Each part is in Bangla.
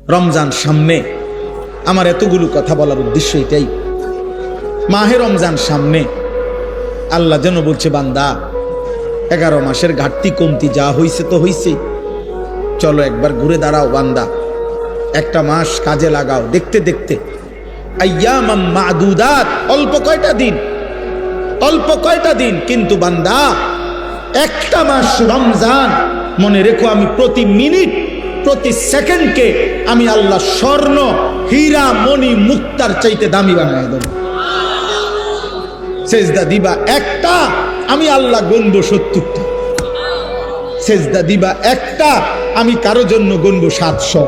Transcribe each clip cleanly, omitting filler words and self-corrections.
রমজান সামনে, আমার এতগুলো কথা বলার উদ্দেশ্য এটাই। মাহে রমজান সামনে, আল্লাহ যেন বলছে বান্দা 11 মাসের ঘাটতি কমতি যা হইছে তো হইছে, চলো একবার ঘুরে দাঁড়াও বান্দা, একটা মাস কাজে লাগাও। দেখতে দেখতে আইয়ামাম মাদুদাত, অল্প কয়টা দিন, কিন্তু বান্দা একটা মাস রমজান, মনে রেখো আমি প্রতি মিনিট প্রতি সেকেন্ডকে আমি আল্লাহ স্বর্ণ হীরা মণি মুক্তার চাইতে দামি বানায় দেব। সেজদা দিবা একটা, আমি আল্লাহ গুনবো 70টা। সেজদা দিবা একটা, আমি কারো জন্য গুনবো 700,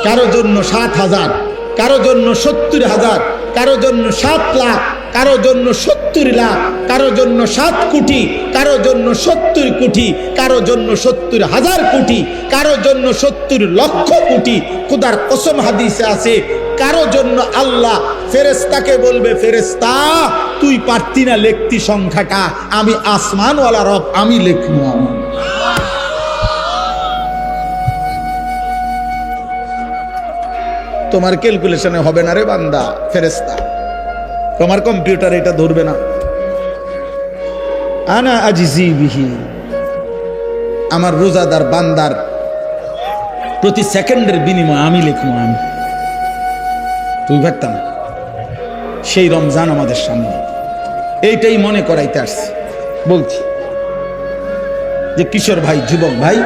কারো জন্য 7,000, কারো জন্য 70,000, কারো জন্য 7 লাখ, কারো জন্য 70 লাখ, কারো জন্য 7 কোটি, কারো জন্য 70 কোটি, কারো জন্য 70,000 কোটি, কারো জন্য 70 লক্ষ কোটি। খোদার কসম হাদিসে আছে, কারো জন্য আল্লাহ ফেরেশতাকে বলবে, ফেরেশতা তুই পারতি না লিখতি সংখ্যাটা, আমি আসমানওয়ালা রব, আমি লিখবো। তোমার ক্যালকুলেশনে হবে না রে বান্দা, ফেরেশতা তোমার কম্পিউটার এটা ধরবে না। আনা আজিজি বিহি, আমার রোজাদার বান্দার প্রতি সেকেন্ডের বিনিময় আমি লিখবো। আমি তুই ভাবতাম সেই রমজান আমাদের সামনে, এইটাই মনে করাইতে আসছি। বলছি যে কিশোর ভাই, যুবক ভাই,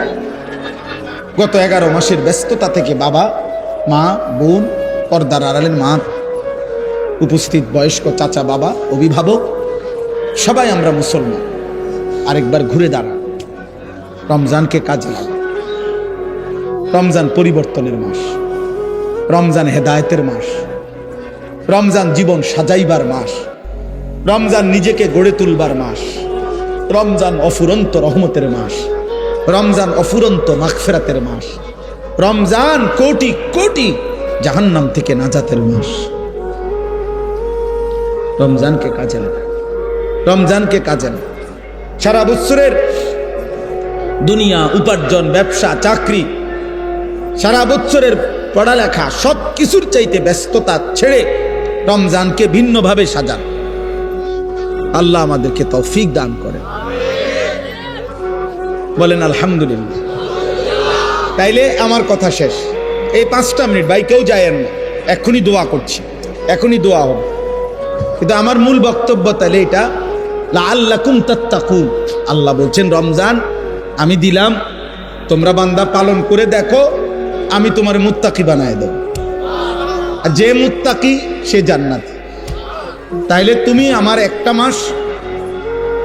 গত 11 মাসের ব্যস্ততা থেকে বাবা মা বোন, পর্দার আড়ালের মা, উপস্থিত বয়স্ক চাচা বাবা, অভিভাবক, সবাই আমরা মুসলমান। আরেকবার ঘুরে দাঁড়া, রমজানকে কাজে লাগা। রমজান পরিবর্তনের মাস, রমজান হেদায়েতের মাস, রমজান জীবন সাজাইবার মাস, রমজান নিজেকে গড়ে তুলবার মাস, রমজান অফুরন্ত রহমতের মাস, রমজান অফুরন্ত মাগফিরাতের মাস, রমজান কোটি কোটি জাহান্নাম থেকে নাজাতের মাস। রমজানকে কাজে লাগা, রমজানকে কাজে লাগা। সারা বছরের দুনিয়া, উপার্জন, ব্যবসা, চাকরি, সারা বছরের পড়ালেখা, সব কিছুর চাইতে ব্যস্ততা ছেড়ে রমজানকে ভিন্নভাবে সাজান। আল্লাহ আমাদেরকে তৌফিক দান করে, বলেন আলহামদুলিল্লাহ। তাইলে আমার কথা শেষ, এই 5টা মিনিট ভাই কেউ যায়েন না, এখনই দোয়া করছি, এখনই দোয়া হবে। কিন্তু আমার মূল বক্তব্য তাহলে এটা, লাআল্লাকুম তাত্তাকুন। আল্লাহ বলছেন রমজান আমি দিলাম, তোমরা বান্দা পালন করে দেখো, আমি তোমার মুত্তাকি বানায় দেব। আর যে মুত্তাকি সে জান্নাত। তাইলে তুমি আমার একটা মাস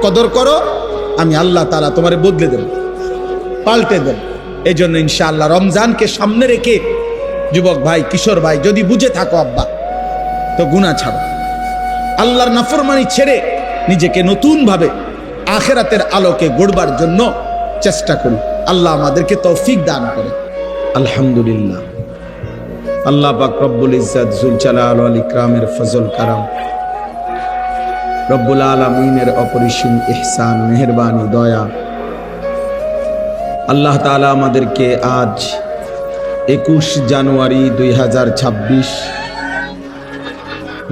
কদর করো, আমি আল্লাহ তাআলা তোমারে বদলে দেব, পাল্টে দেব। এই জন্য ইনশাআল্লাহ রমজানকে সামনে রেখে যুবক ভাই, কিশোর ভাই, যদি বুঝে থাকো আব্বা, তো গুনাহ ছাড়ো, আল্লাহর নাফরমানি ছেড়ে নিজেকে নতুন ভাবে আখিরাতের আলোকে গড়বার জন্য চেষ্টা করি। আল্লাহ আমাদেরকে তৌফিক দান করে। আলহামদুলিল্লাহ। আল্লাহ পাক রব্বুল ইজ্জত জুল জালাল ওয়াল ইকরামের ফজল কারাম, রব্বুল আলামিনের অপরিসীম ইহসান, মেহেরবানি, দয়া, আল্লাহ তাআলা আমাদেরকে আজ 21 জানুয়ারি 2026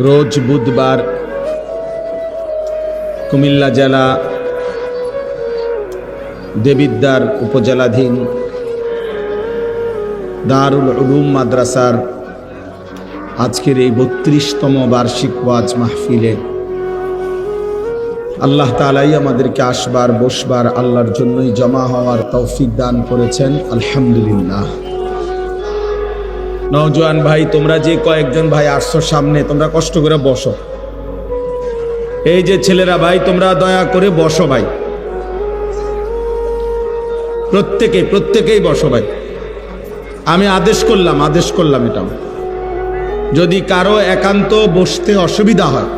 রোজ বুধবার কুমিল্লা জেলা দেবিদ্বার উপজেলাধীন দারুল উলুম মাদ্রাসার আজকের এই 32তম বার্ষিক ওয়াজ মাহফিলে আল্লাহ তাআলাই আমাদেরকে আসবার বসবার আল্লাহর জন্যই জমা হওয়ার তৌফিক দান করেছেন। আলহামদুলিল্লাহ। নওজোয়ান ভাই, তোমরা যে কয়েকজন ভাই আসছো সামনে, তোমরা কষ্ট করে বসো। এই যে ছেলেরা ভাই, তোমরা দয়া করে বসো ভাই, প্রত্যেকেই বসো ভাই। আমি আদেশ করলাম এটাও। যদি কারো একান্ত বসতে অসুবিধা হয়,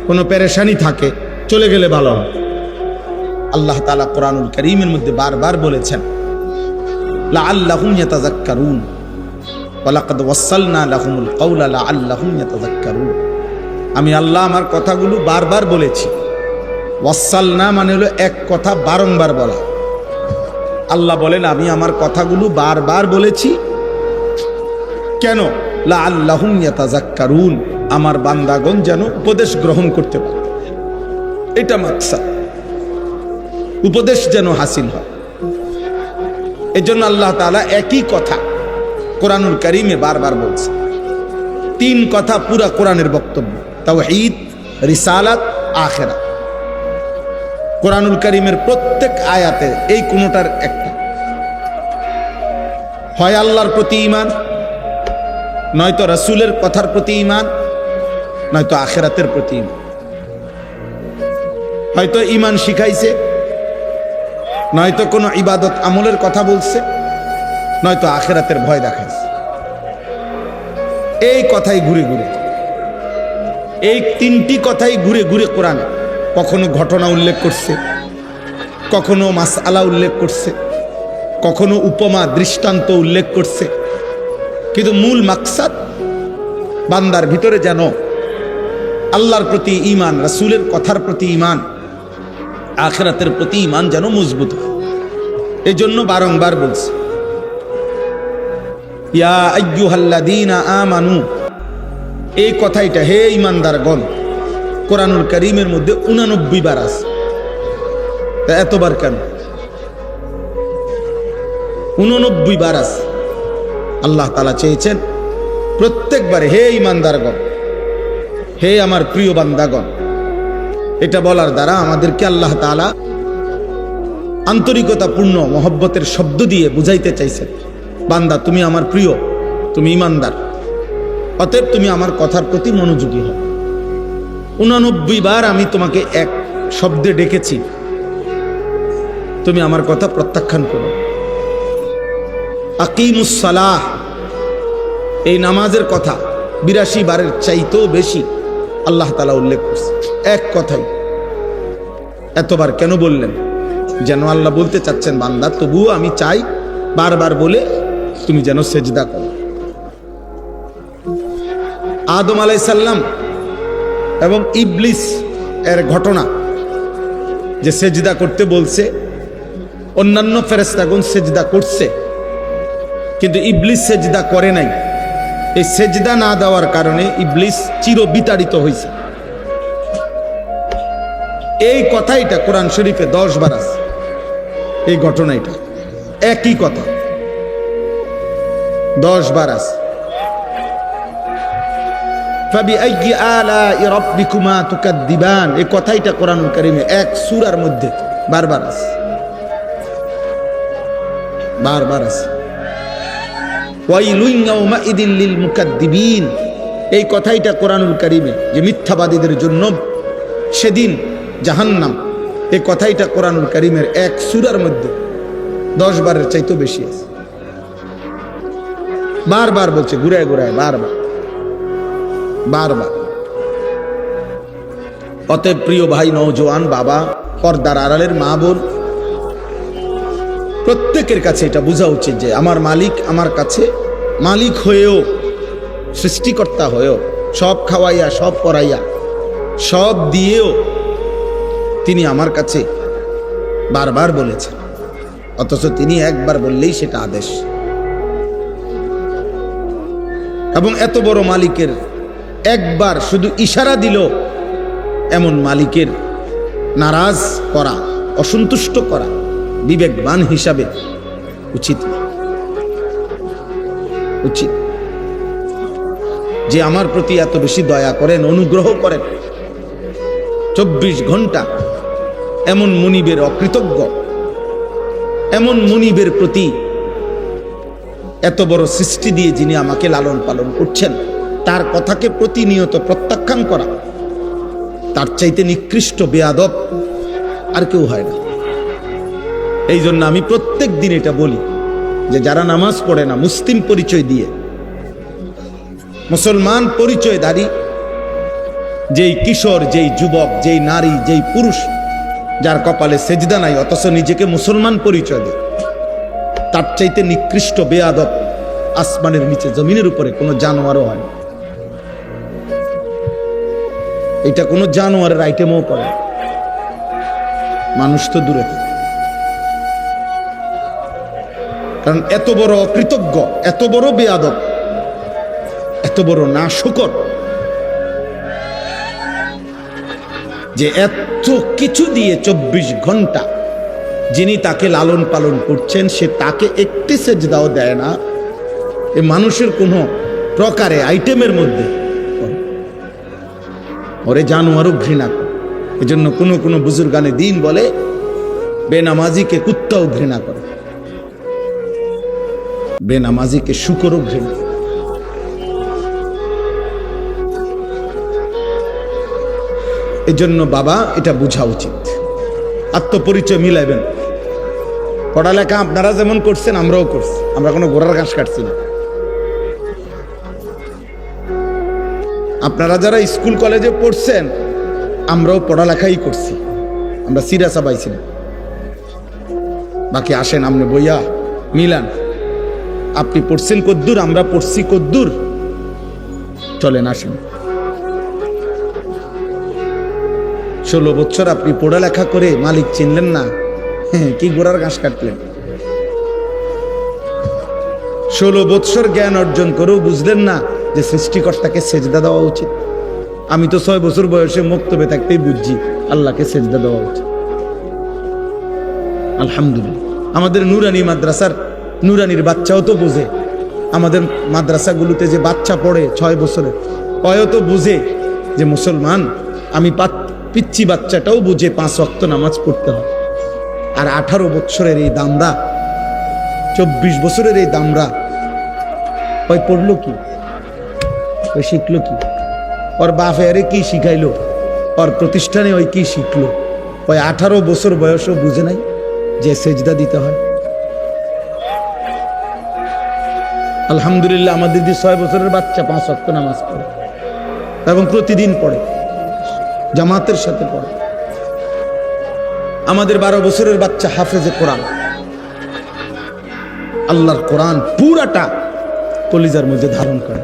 কোনো পেরেশানি থাকে, চলে গেলে ভালো হয়। আল্লাহ তাআলা কোরআনুল কারীমের মধ্যে বারবার বলেছেন, লাআল্লাহুম ইয়াতাযাক্কারুন ওয়া লাকাদ ওয়াসালনা লাহুমুল কাওলা লাআল্লাহুম ইয়াতাযাক্কারুন। আমি আল্লাহ আমার কথাগুলো বারবার বলেছি। ওয়াসালনা মানে হলো এক কথা বারংবার বলা। আল্লাহ বলেন আমি আমার কথাগুলো বারবার বলেছি, কেন? লাআল্লাহুম ইয়াতাযাক্কারুন, আমার বান্দাগণ যেন উপদেশ গ্রহণ করতে পারে। এটা মাকসাদ, উপদেশ যেন হাসিল হয়। এজন্য আল্লাহ তাআলা একই কথা কোরআনুল কারীমে বারবার বলছে। 3 কথা পুরা কোরআনের বক্তব্য, তাওহীদ, রিসালাত, আখিরাত। কোরআনুল কারীমের প্রত্যেক আয়াতে এই কোনটার একটা, হয় আল্লাহর প্রতি ঈমান, নয়তো রাসূলের কথার প্রতি ঈমান, নয়তো আখিরাতের প্রতি ঈমান। হয়তো ঈমান শিখাইছে, নয়তো কোনো ইবাদত আমলের কথা বলছে, নয়তো আখিরাতের ভয় দেখাইছে। এই কথাই ঘুরে ঘুরে, এই 3টি কথাই ঘুরে ঘুরে কোরআনে কখনো ঘটনা উল্লেখ করছে, কখনো মাসআলা উল্লেখ করছে, কখনো উপমা দৃষ্টান্ত উল্লেখ করছে। কিন্তু মূল মাকসাদ বান্দার ভিতরে যেন আল্লাহর প্রতি ঈমান, রাসূলের কথার প্রতি ঈমান, আখিরাতের প্রতি ঈমান যেন মজবুত হয়। এই জন্য বারংবার বলছে, ইয়া আইয়ুহাল্লাযীনা আমানু, এই কথাইটা হে ঈমানদারগণ কোরআনুল কারীমের মধ্যে 89 বার আছে। তা এতবার কেন? 89 বার আছে। আল্লাহ তাআলা চেয়েছেন প্রত্যেকবারে হে ঈমানদারগণ, হে আমার প্রিয় বান্দাগণ। এটা বলার দ্বারা আমাদেরকে আল্লাহ তাআলা আন্তরিকতাপূর্ণ মহব্বতের শব্দ দিয়ে বুঝাইতে চাইছেন, বান্দা তুমি আমার প্রিয়, তুমি ঈমানদার, অতএব তুমি আমার কথার প্রতি মনোযোগী হও। 89 বার আমি তোমাকে এক শব্দে ডেকেছি, তুমি আমার কথা প্রত্যাখ্যান করো। আকিমুস সালাহ, এই নামাজের কথা 82 বারের চাইতেও বেশি আল্লাহ তাআলা উল্লেখ করছে এক কথাই। এতবার কেন বললেন? যেন আল্লাহ বলতে চাচ্ছেন, বান্দা তবুও আমি চাই বারবার বলে তুমি যেন সেজদা করো। আদম আলাইহিস সালাম এবং ইবলিস এর ঘটনা, যে সেজদা করতে বলছে, অন্যান্য ফেরেশতাগণ সেজদা করছে, কিন্তু ইবলিস সেজদা করে নাই। এই সেজদা না দেওয়ার কারণে ইবলিস চিরবিতাড়িত হয়েছে। এই কথাইটা কোরআন শরীফে 10 বার আছে। এই ঘটনাটা একই কথা 10 বার আছে। ফাবিআইয়ি আলাኢ রাব্বিকুমা তুকাদ্দিবান, এই কথাইটা কোরআনুল কারীমে এক সূরার মধ্যে বারবার আছে, বারবার আছে। ওয়াইলুন ইয়াউমাইদিন লিল মুকাদ্দিবিন, এই কথাইটা কোরআনুল কারীমে যে মিথ্যাবাদীদের জন্য সেদিন জাহান্নাম, এই কথাইটা কোরআনুল কারীমের এক সূরার মধ্যে 10 বারের চাইতেও বেশি আছে। বারবার বলছে, ঘুরায় ঘুরায়, বারবার বারবার। অতএব প্রিয় ভাই, নওজোয়ান, বাবা, পর্দার আড়ালের মা বোন, প্রত্যেকের কাছে এটা বোঝা উচিত যে আমার মালিক আমার কাছে মালিক হয়েও, সৃষ্টিকর্তা হয়েও, সব খাওয়াইয়া, সব পরাইয়া, সব দিয়েও তিনি আমার কাছে বারবার বলেছেন, অথচ তিনি একবার বললেই সেটা আদেশ। এবং এত বড় মালিকের একবার শুধু ইশারা দিল, এমন মালিকের নারাজ করা, অসন্তুষ্ট করা বিবেকবান হিসাবে উচিত না। উচিত যে আমার প্রতি এত বেশি দয়া করেন, অনুগ্রহ করেন, 24 ঘন্টা এমন মুনিবের অকৃতজ্ঞ, এমন মুনিবের প্রতি এত বড় সৃষ্টি দিয়ে যিনি আমাকে লালন পালন করছেন, তার কথাকে প্রতিনিয়ত প্রত্যাখ্যান করা, তার চাইতে নিকৃষ্ট বেয়াদব আর কেউ হয় না। এই জন্য আমি প্রত্যেক দিন এটা বলি যে যারা নামাজ পড়ে না, মুসলিম পরিচয় দিয়ে, মুসলমান পরিচয়ধারী যেই কিশোর, যেই যুবক, যেই নারী, যেই পুরুষ, যার কপালে সেজদা নাই অথচ নিজেকে মুসলমান পরিচয় দেয়, তার চাইতে নিকৃষ্ট বেয়াদব আসমানের নিচে, জমিনের উপরে কোনো জানোয়ারও হয় না। এটা কোনো জানোয়ারের আইটেমও করে, মানুষ তো দূরে থাকে। কারণ এত বড় অকৃতজ্ঞ, এত বড় বেয়াদব এত বড় নাশকর যে এত কিছু দিয়ে 24 ঘন্টা যিনি তাকে লালন পালন করছেন সে তাকে একটি সেজদাও দেয় না। এ মানুষের কোনো প্রকারে আইটেমের মধ্যে ওরে জানোয়ারও ঘৃণা করে। এজন্য কোনো কোনো বুজুর্গানে দিন বলে বেনামাজিকে কুত্তাও ঘৃণা করে, বেনামাজিকে শুকরও ঘৃণা। এজন্য বাবা এটা বোঝা উচিত, আত্মপরিচয় মিলাইবেন। পড়ালেখা আপনারা যেমন করছেন আমরাও করছি, আমরা কোনো গোড়ার ঘাস কাটছি না। আপনারা যারা স্কুল কলেজে পড়ছেন আমরাও পড়ালেখাই করছি, আমরা সিরা চাবাইছি না। বাকি আসেন আপনি বইয়া মিলান, আপনি পড়ছেন কদ্দুর, আমরা পড়ছি কদ্দুর, চলেন আসেন। 16 বছর আপনি পড়ালেখা করে মালিক চিনলেন না, কি গোড়ার ঘাস কাটলেন। 16 বছর জ্ঞান অর্জন করেও বুঝলেন না যে সৃষ্টিকর্তাকে সেজদা দেওয়া উচিত। আমি তো 6 বছর বয়সে মুক্তবে থাকতেই বুঝছি আল্লাহকে সেজদা দেওয়া উচিত। আলহামদুলিল্লাহ, আমাদের নুরানি মাদ্রাসার নুরানির বাচ্চাও তো বোঝে, আমাদের মাদ্রাসাগুলোতে যে বাচ্চা পড়ে 6 বছরের, অয় তো বুঝে যে মুসলমান। আমি পিচ্ছি বাচ্চাটাও বুঝে 5 ওয়াক্ত নামাজ পড়তে হয়। আর 18 বছরের এই দামরা, 24 বছরের এই দামরা ওই পড়লো কি, ওই শিখলো কি, ওর বাপে আরে কি শিখাইলো, ওর প্রতিষ্ঠানে ওই কি শিখলো। ওই 18 বছর বয়সও বুঝে নাই যে সেজদা দিতে হয়। আলহামদুলিল্লাহ, আমাদের দিদি 6 বছরের বাচ্চা 5 ওয়াক্ত নামাজ পড়ে এবং প্রতিদিন পড়ে, জামাতের সাথে পড়ে। আমাদের 12 বছরের বাচ্চা হাফেজে কোরআন, আল্লাহর কোরআন পুরাটা কলিজার মধ্যে ধারণ করে।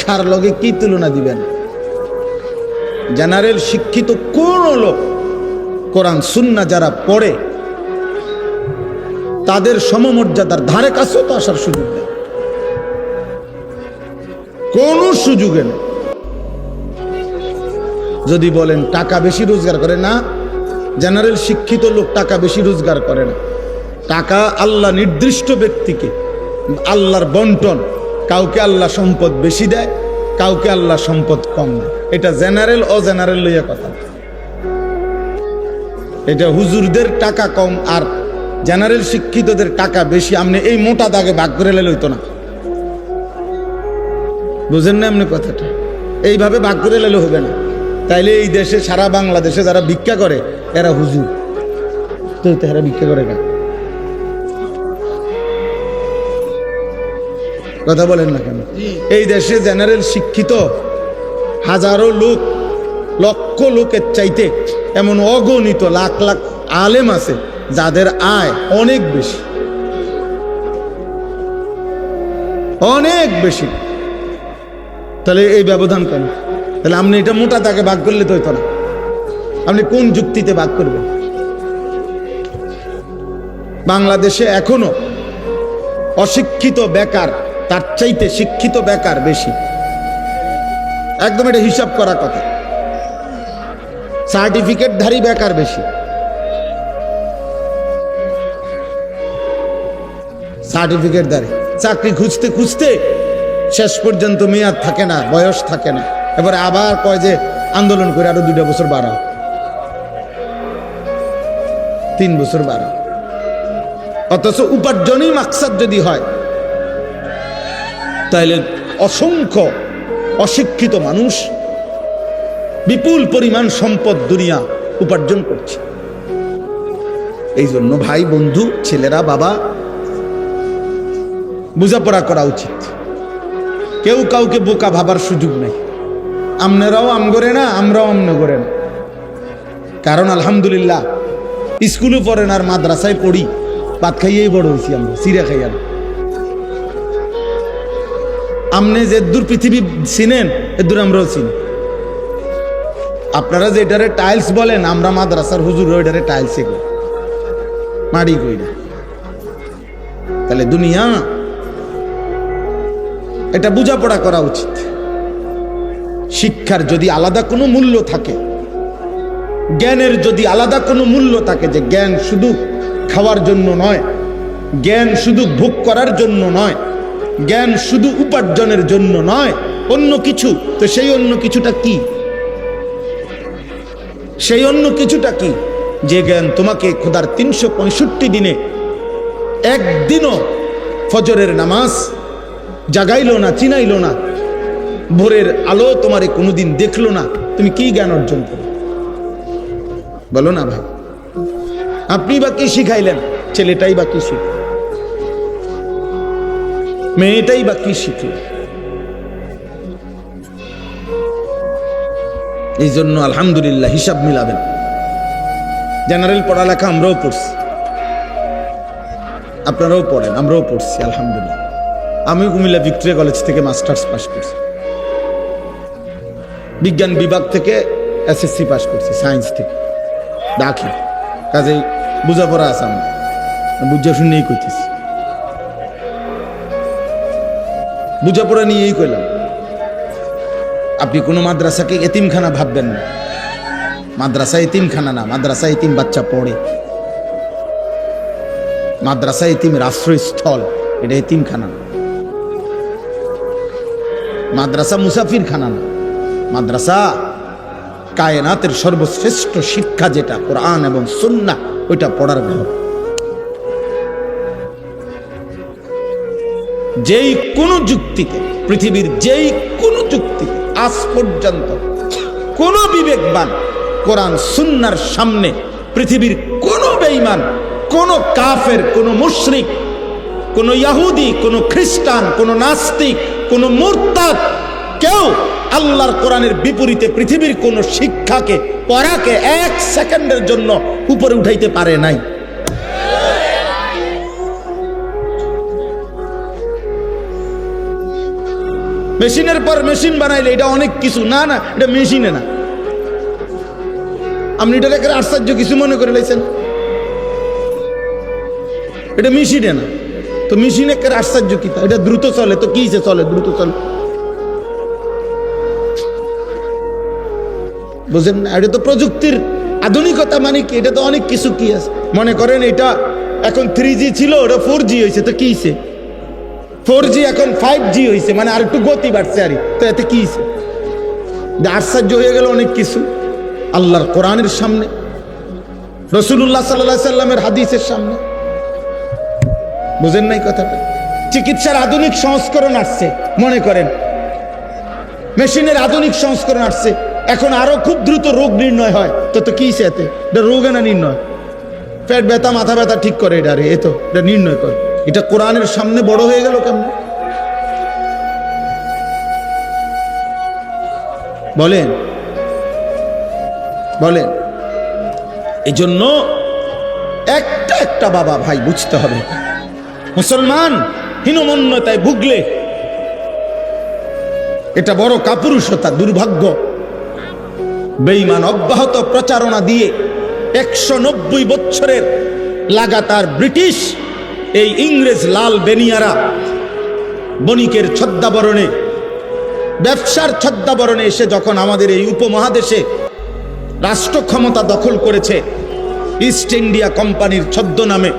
কার লগে কি তুলনা দিবেন? জেনারেল শিক্ষিত কোন লোক কোরআন সুন্নাহ যারা পড়ে তাদের সমমর্যাদার ধারে কাছেও তো আসার সুযোগ নেই, কোন সুযোগে নেই। যদি বলেন টাকা বেশি রোজগার করে, না, জেনারেল শিক্ষিত লোক টাকা বেশি রোজগার করে না। টাকা আল্লাহ নির্দিষ্ট ব্যক্তিকে আল্লাহর বন্টন, কাউকে আল্লাহ সম্পদ বেশি দেয়, কাউকে আল্লাহ সম্পদ কম দেয়। এটা জেনারেল ও জেনারেল লইয়া কথা। এটা হুজুরদের টাকা কম আর জেনারেল শিক্ষিতদের টাকা বেশি, আপনি এই মোটা দাগে ভাগ করে লেলে হইতো না। বুঝেন না আপনি কথাটা? এইভাবে ভাগ করে লেলে হবে না। তাইলে এই দেশে সারা বাংলাদেশে যারা ভিক্ষা করে এরা হুজুর, তো এরা ভিক্ষা করে না। কথা বলেন না কেন? এই দেশে জেনারেল শিক্ষিত হাজারো লোক, লক্ষ লোকের চাইতে এমন অগণিত লাখ লাখ আলেম আছে যাদের আয় অনেক বেশি, অনেক বেশি। তাহলে এই ব্যবধান কেন? তাহলে আপনি এটা মোটা তাকে ভাগ করলে তো হইতো না। আপনি কোন যুক্তিতে ভাগ করবেন? বাংলাদেশে এখনো অশিক্ষিত বেকার তার চাইতে শিক্ষিত বেকার বেশি, একদম এটা হিসাব করা কথা। সার্টিফিকেটধারী বেকার বেশি, সার্টিফিকেটধারী চাকরি খুঁজতে খুঁজতে শেষ পর্যন্ত মেয়াদ থাকে না, বয়স থাকে না, এবারে আবার কয় যে আন্দোলন করে আরো 2 বছর বাড়াও, 3 বছর বাড়াও। অথচ উপার্জনই মাকসাদ যদি হয় তাহলে অসংখ্য অশিক্ষিত মানুষ বিপুল পরিমাণ সম্পদ দুনিয়া উপার্জন করছে। এই জন্য ভাই, বন্ধু, ছেলেরা, বাবা, বোঝাপড়া করা উচিত। কেউ কাউকে বোকা ভাবার সুযোগ নেই। আপনারাও আমগরে না, আমরাও আমনে করে না। কারণ আলহামদুলিল্লাহ স্কুলে পড়েন আর মাদ্রাসায় পড়ি, ভাত খাইয়েই বড় হয়েছি আমরা, সিরা খাইয়া না। আমনে যে দূর পৃথিবী চিনেন এদূর আমরাও চিনি। আপনারা যে এটারে টাইলস বলেন, আমরা মাদ্রাসার হুজুর ওইটারে টাইলসে কই, মাড়ি কই না। তাহলে দুনিয়া এটা বোঝাপড়া করা উচিত। শিক্ষার যদি আলাদা কোনো মূল্য থাকে, জ্ঞানের যদি আলাদা কোনো মূল্য থাকে, যে জ্ঞান শুধু খাওয়ার জন্য নয়, জ্ঞান শুধু ভোগ করার জন্য নয়, জ্ঞান শুধু উপার্জনের জন্য নয়, অন্য কিছু, তো সেই অন্য কিছুটা কি? সেই অন্য কিছুটা কি? যে জ্ঞান তোমাকে খোদার 365 দিনে একদিনও ফজরের নামাজ জাগাইলো না, চিনাইলো না, ভোরের আলো তোমারে কোনোদিন দেখলো না, তুমি কি জ্ঞান অর্জন করো? বলো না ভাই। আপনি বা কি শিখাইলেন? ছেলেটাই বা কি শিখল? মেয়েটাই বা কি শিখল? এই জন্য আলহামদুলিল্লাহ হিসাব মিলাবেন। জেনারেল পড়ালেখা আমরাও পড়ছি, আপনারাও পড়েন, আমরাও পড়ছি আলহামদুলিল্লাহ। আমি কুমিল্লা ভিক্টোরিয়া কলেজ থেকে মাস্টার্স পাস করছি, বিজ্ঞান বিভাগ থেকে এসএসসি পাস করছি, সায়েন্স থেকে দাখিল। কাজেই বুঝাপড়া আছে, আমি বুঝা শুনেই কইতেছি, বুঝাপড়া নিয়েই কইলাম। আপনি কোনো মাদ্রাসাকে এতিমখানা ভাববেন না। মাদ্রাসা এতিমখানা না, মাদ্রাসা এতিম বাচ্চা পড়ে। মাদ্রাসা এতিমের আশ্রয়স্থল, এটা এতিমখানা না। মাদ্রাসা মুসাফির খানা না, মাদ্রাসা কায়নাতের সর্বশ্রেষ্ঠ শিক্ষা যেটা কোরআন এবং সুন্নাহ, ওইটা পড়ার ঘর। যেই কোন যুক্তিতে, পৃথিবীর যেই কোন যুক্তিতে আজ পর্যন্ত কোন বিবেকবান কোরআন সুন্নাহর সামনে, পৃথিবীর কোন বেঈমান, কোন কাফের, কোন মুশরিক, কোন ইহুদি, কোন খ্রিস্টান, কোন নাস্তিক, কোন মুরতাদ, কেউ আল্লাহর কোরআনের বিপরীতে পৃথিবীর কোন শিক্ষাকে, পড়াকে 1 সেকেন্ডের জন্য উপরে উঠাইতে পারে নাই। মেশিনের পর মেশিন বানাইলে এটা অনেক কিছু না, না এটা মেশিনে না। আপনি এটা দেখে আশ্চর্য কিছু মনে করে লাইছেন, এটা মেশিনে না। তো মেশিনে কে আশ্চর্য কি? এটা দ্রুত চলে, তো কি চলে? দ্রুত চলে, বুঝেন না? এটা তো প্রযুক্তির আধুনিকতা। মানে কি? এটা তো অনেক কিছু কি আছে। মনে করেন এটা এখন 3G ছিল, ওটা 4G হয়েছে, তো কি হয়েছে? 4G এখন 5G হয়েছে, মানে আর একটু গতি বাড়ছে। আর তো এতে কি হয়েছে? আশ্চর্য হয়ে গেল অনেক কিছু আল্লাহর কোরআনের সামনে, রাসূলুল্লাহ সাল্লাল্লাহু আলাইহি সাল্লামের হাদিসের সামনে। বুঝেন নাই কথাটা? চিকিৎসার আধুনিক সংস্করণ আসছে, মনে করেন মেশিনের আধুনিক সংস্করণ আসছে, এখন আরো খুব দ্রুত রোগ নির্ণয় হয়। তো কি এতে? এটা রোগে না নির্ণয়? পেট ব্যথা, মাথা ব্যথা ঠিক করে, এটা রে এতো এটা নির্ণয় করে। এটা কোরআনের সামনে বড় হয়ে গেল কেমন? বলেন বলেন। এই জন্য একটা একটা বাবা ভাই বুঝতে হবে, মুসলমান হীনমন্যতায় ভুগলে এটা বড় কাপুরুষতা, দুর্ভাগ্য। বেঈমান অব্যাহত প্রচারণা দিয়ে 190 বছরের লাগাতার ব্রিটিশ এই ইংরেজ লাল বেনিয়ারা বণিকের ছদ্মাবরণে, ব্যবসার ছদ্মাবরণে এসে যখন আমাদের এই উপমহাদেশে রাষ্ট্র ক্ষমতা দখল করেছে, ইস্ট ইন্ডিয়া কোম্পানির ছদ্মনামে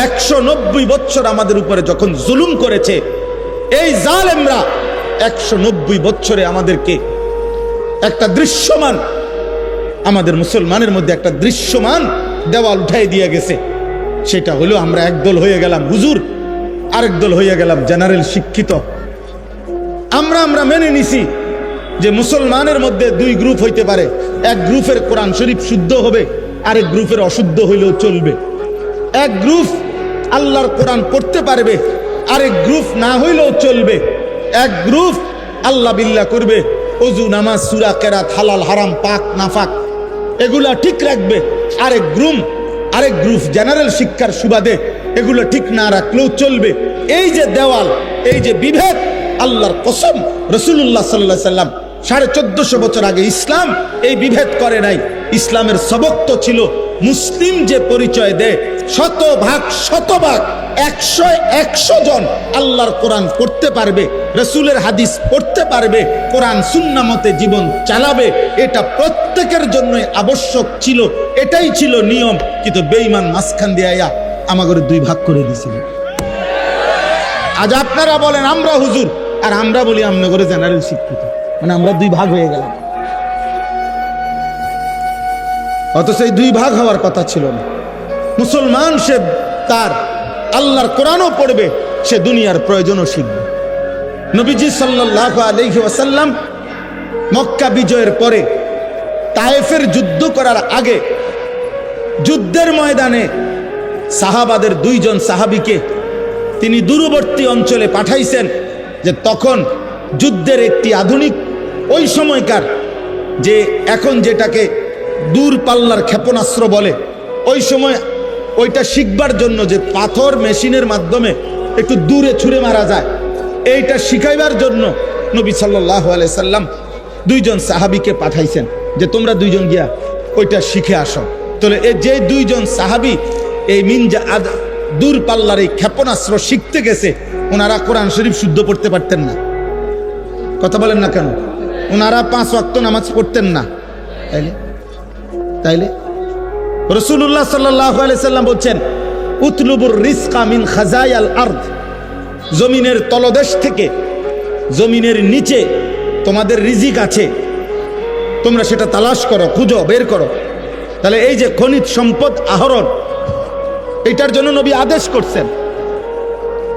190 বছর আমাদের উপরে যখন জুলুম করেছে, এই জালেমরা 190 বছরে আমাদেরকে একটা দৃশ্যমান, আমাদের মুসলমানের মধ্যে একটা দৃশ্যমান দেওয়াল উঠাই দিয়ে গেছে। সেটা হলো আমরা একদল হয়ে গেলাম হুজুর, আরেক দল হয়ে গেলাম জেনারেল শিক্ষিত। আমরা মেনে নিছি যে মুসলমানের মধ্যে 2 গ্রুপ হইতে পারে, এক গ্রুপের কোরআন শরীফ শুদ্ধ হবে, আরেক গ্রুপের অশুদ্ধ হইলেও চলবে। এক গ্রুপ আল্লাহর কোরআন পড়তে পারবে, আরেক গ্রুপ না হইলেও চলবে। এক গ্রুপ আল্লাহ বিল্লাহ করবে, ওযু নামাজ সূরা কেরাত হালাল হারাম পাক নাফাক এগুলা ঠিক রাখবে। আরেক গ্রুপ জেনারেল শিক্ষার সুবাদে এগুলো ঠিক না রাখলেও চলবে। এই যে দেওয়াল, এই যে বিভেদ, আল্লাহর কসম রাসূলুল্লাহ সাল্লাল্লাহু আলাইহি সাল্লাম 1450 বছর আগে ইসলাম এই বিভেদ করে নাই। ইসলামের সবক তো ছিল মুসলিম যে পরিচয় দেয়, শতভাগ 100 জন আল্লাহর কোরআন পড়তে পারবে, রসুলের হাদিস পড়তে পারবে, কোরআন সুন্নাহ মতে জীবন চালাবে, এটা প্রত্যেকের জন্যই আবশ্যক ছিল, এটাই ছিল নিয়ম। কিন্তু বেঈমান মাঝখান দিয়ে আয়া আমাদের 2 ভাগ করে দিয়েছিল। আজ আপনারা বলেন আমরা হুজুর, আর আমরা বলি আমনগরে জেনারেল শিক্ষিত, মানে আমরা 2 ভাগ হয়ে গেলাম। অথচ এই 2 ভাগ হওয়ার কথা ছিল না। মুসলমান সে তার আল্লাহর কোরআনও পড়বে, সে দুনিয়ার প্রয়োজনও শিখবে। নবীজি সাল্লাল্লাহু আলাইহি ওয়াসাল্লাম মক্কা বিজয়ের পরে তায়েফের যুদ্ধ করার আগে যুদ্ধের ময়দানে সাহাবাদের 2 জন সাহাবীকে তিনি দূরবর্তী অঞ্চলে পাঠাইছেন, যে তখন যুদ্ধের একটি আধুনিক, ওই সময়কার যে এখন যেটাকে দূরপাল্লার ক্ষেপণাস্ত্র বলে, ওই সময় ওইটা শিখবার জন্য যে পাথর মেশিনের মাধ্যমে একটু দূরে ছুঁড়ে মারা যায়, এইটা শিখাইবার জন্য নবী সাল্লাল্লাহু আলাইহি সাল্লাম 2 জন সাহাবীকে পাঠাইছেন, যে তোমরা 2 জন গিয়া ওইটা শিখে আসো। তাহলে এই যে 2 জন সাহাবী এই দূরপাল্লার এই ক্ষেপণাস্ত্র শিখতে গেছে, ওনারা কোরআন শরীফ শুদ্ধ পড়তে পারতেন না। কথা বলেন না কেন? ওনারা 5 ওয়াক্ত নামাজ পড়তেন না। তাইলে রাসূলুল্লাহ সাল্লাল্লাহু আলাইহি সাল্লাম বলছেন, উতলুবুর রিজকা মিন খাজায়াল আরদ, জমিনের তলদেশ থেকে, জমিনের নিচে তোমাদের রিজিক আছে, তোমরা সেটা তালাশ করো, খুঁজো, বের করো। তাহলে এই যে খনিজ সম্পদ আহরণ, এটার জন্য নবী আদেশ করছেন।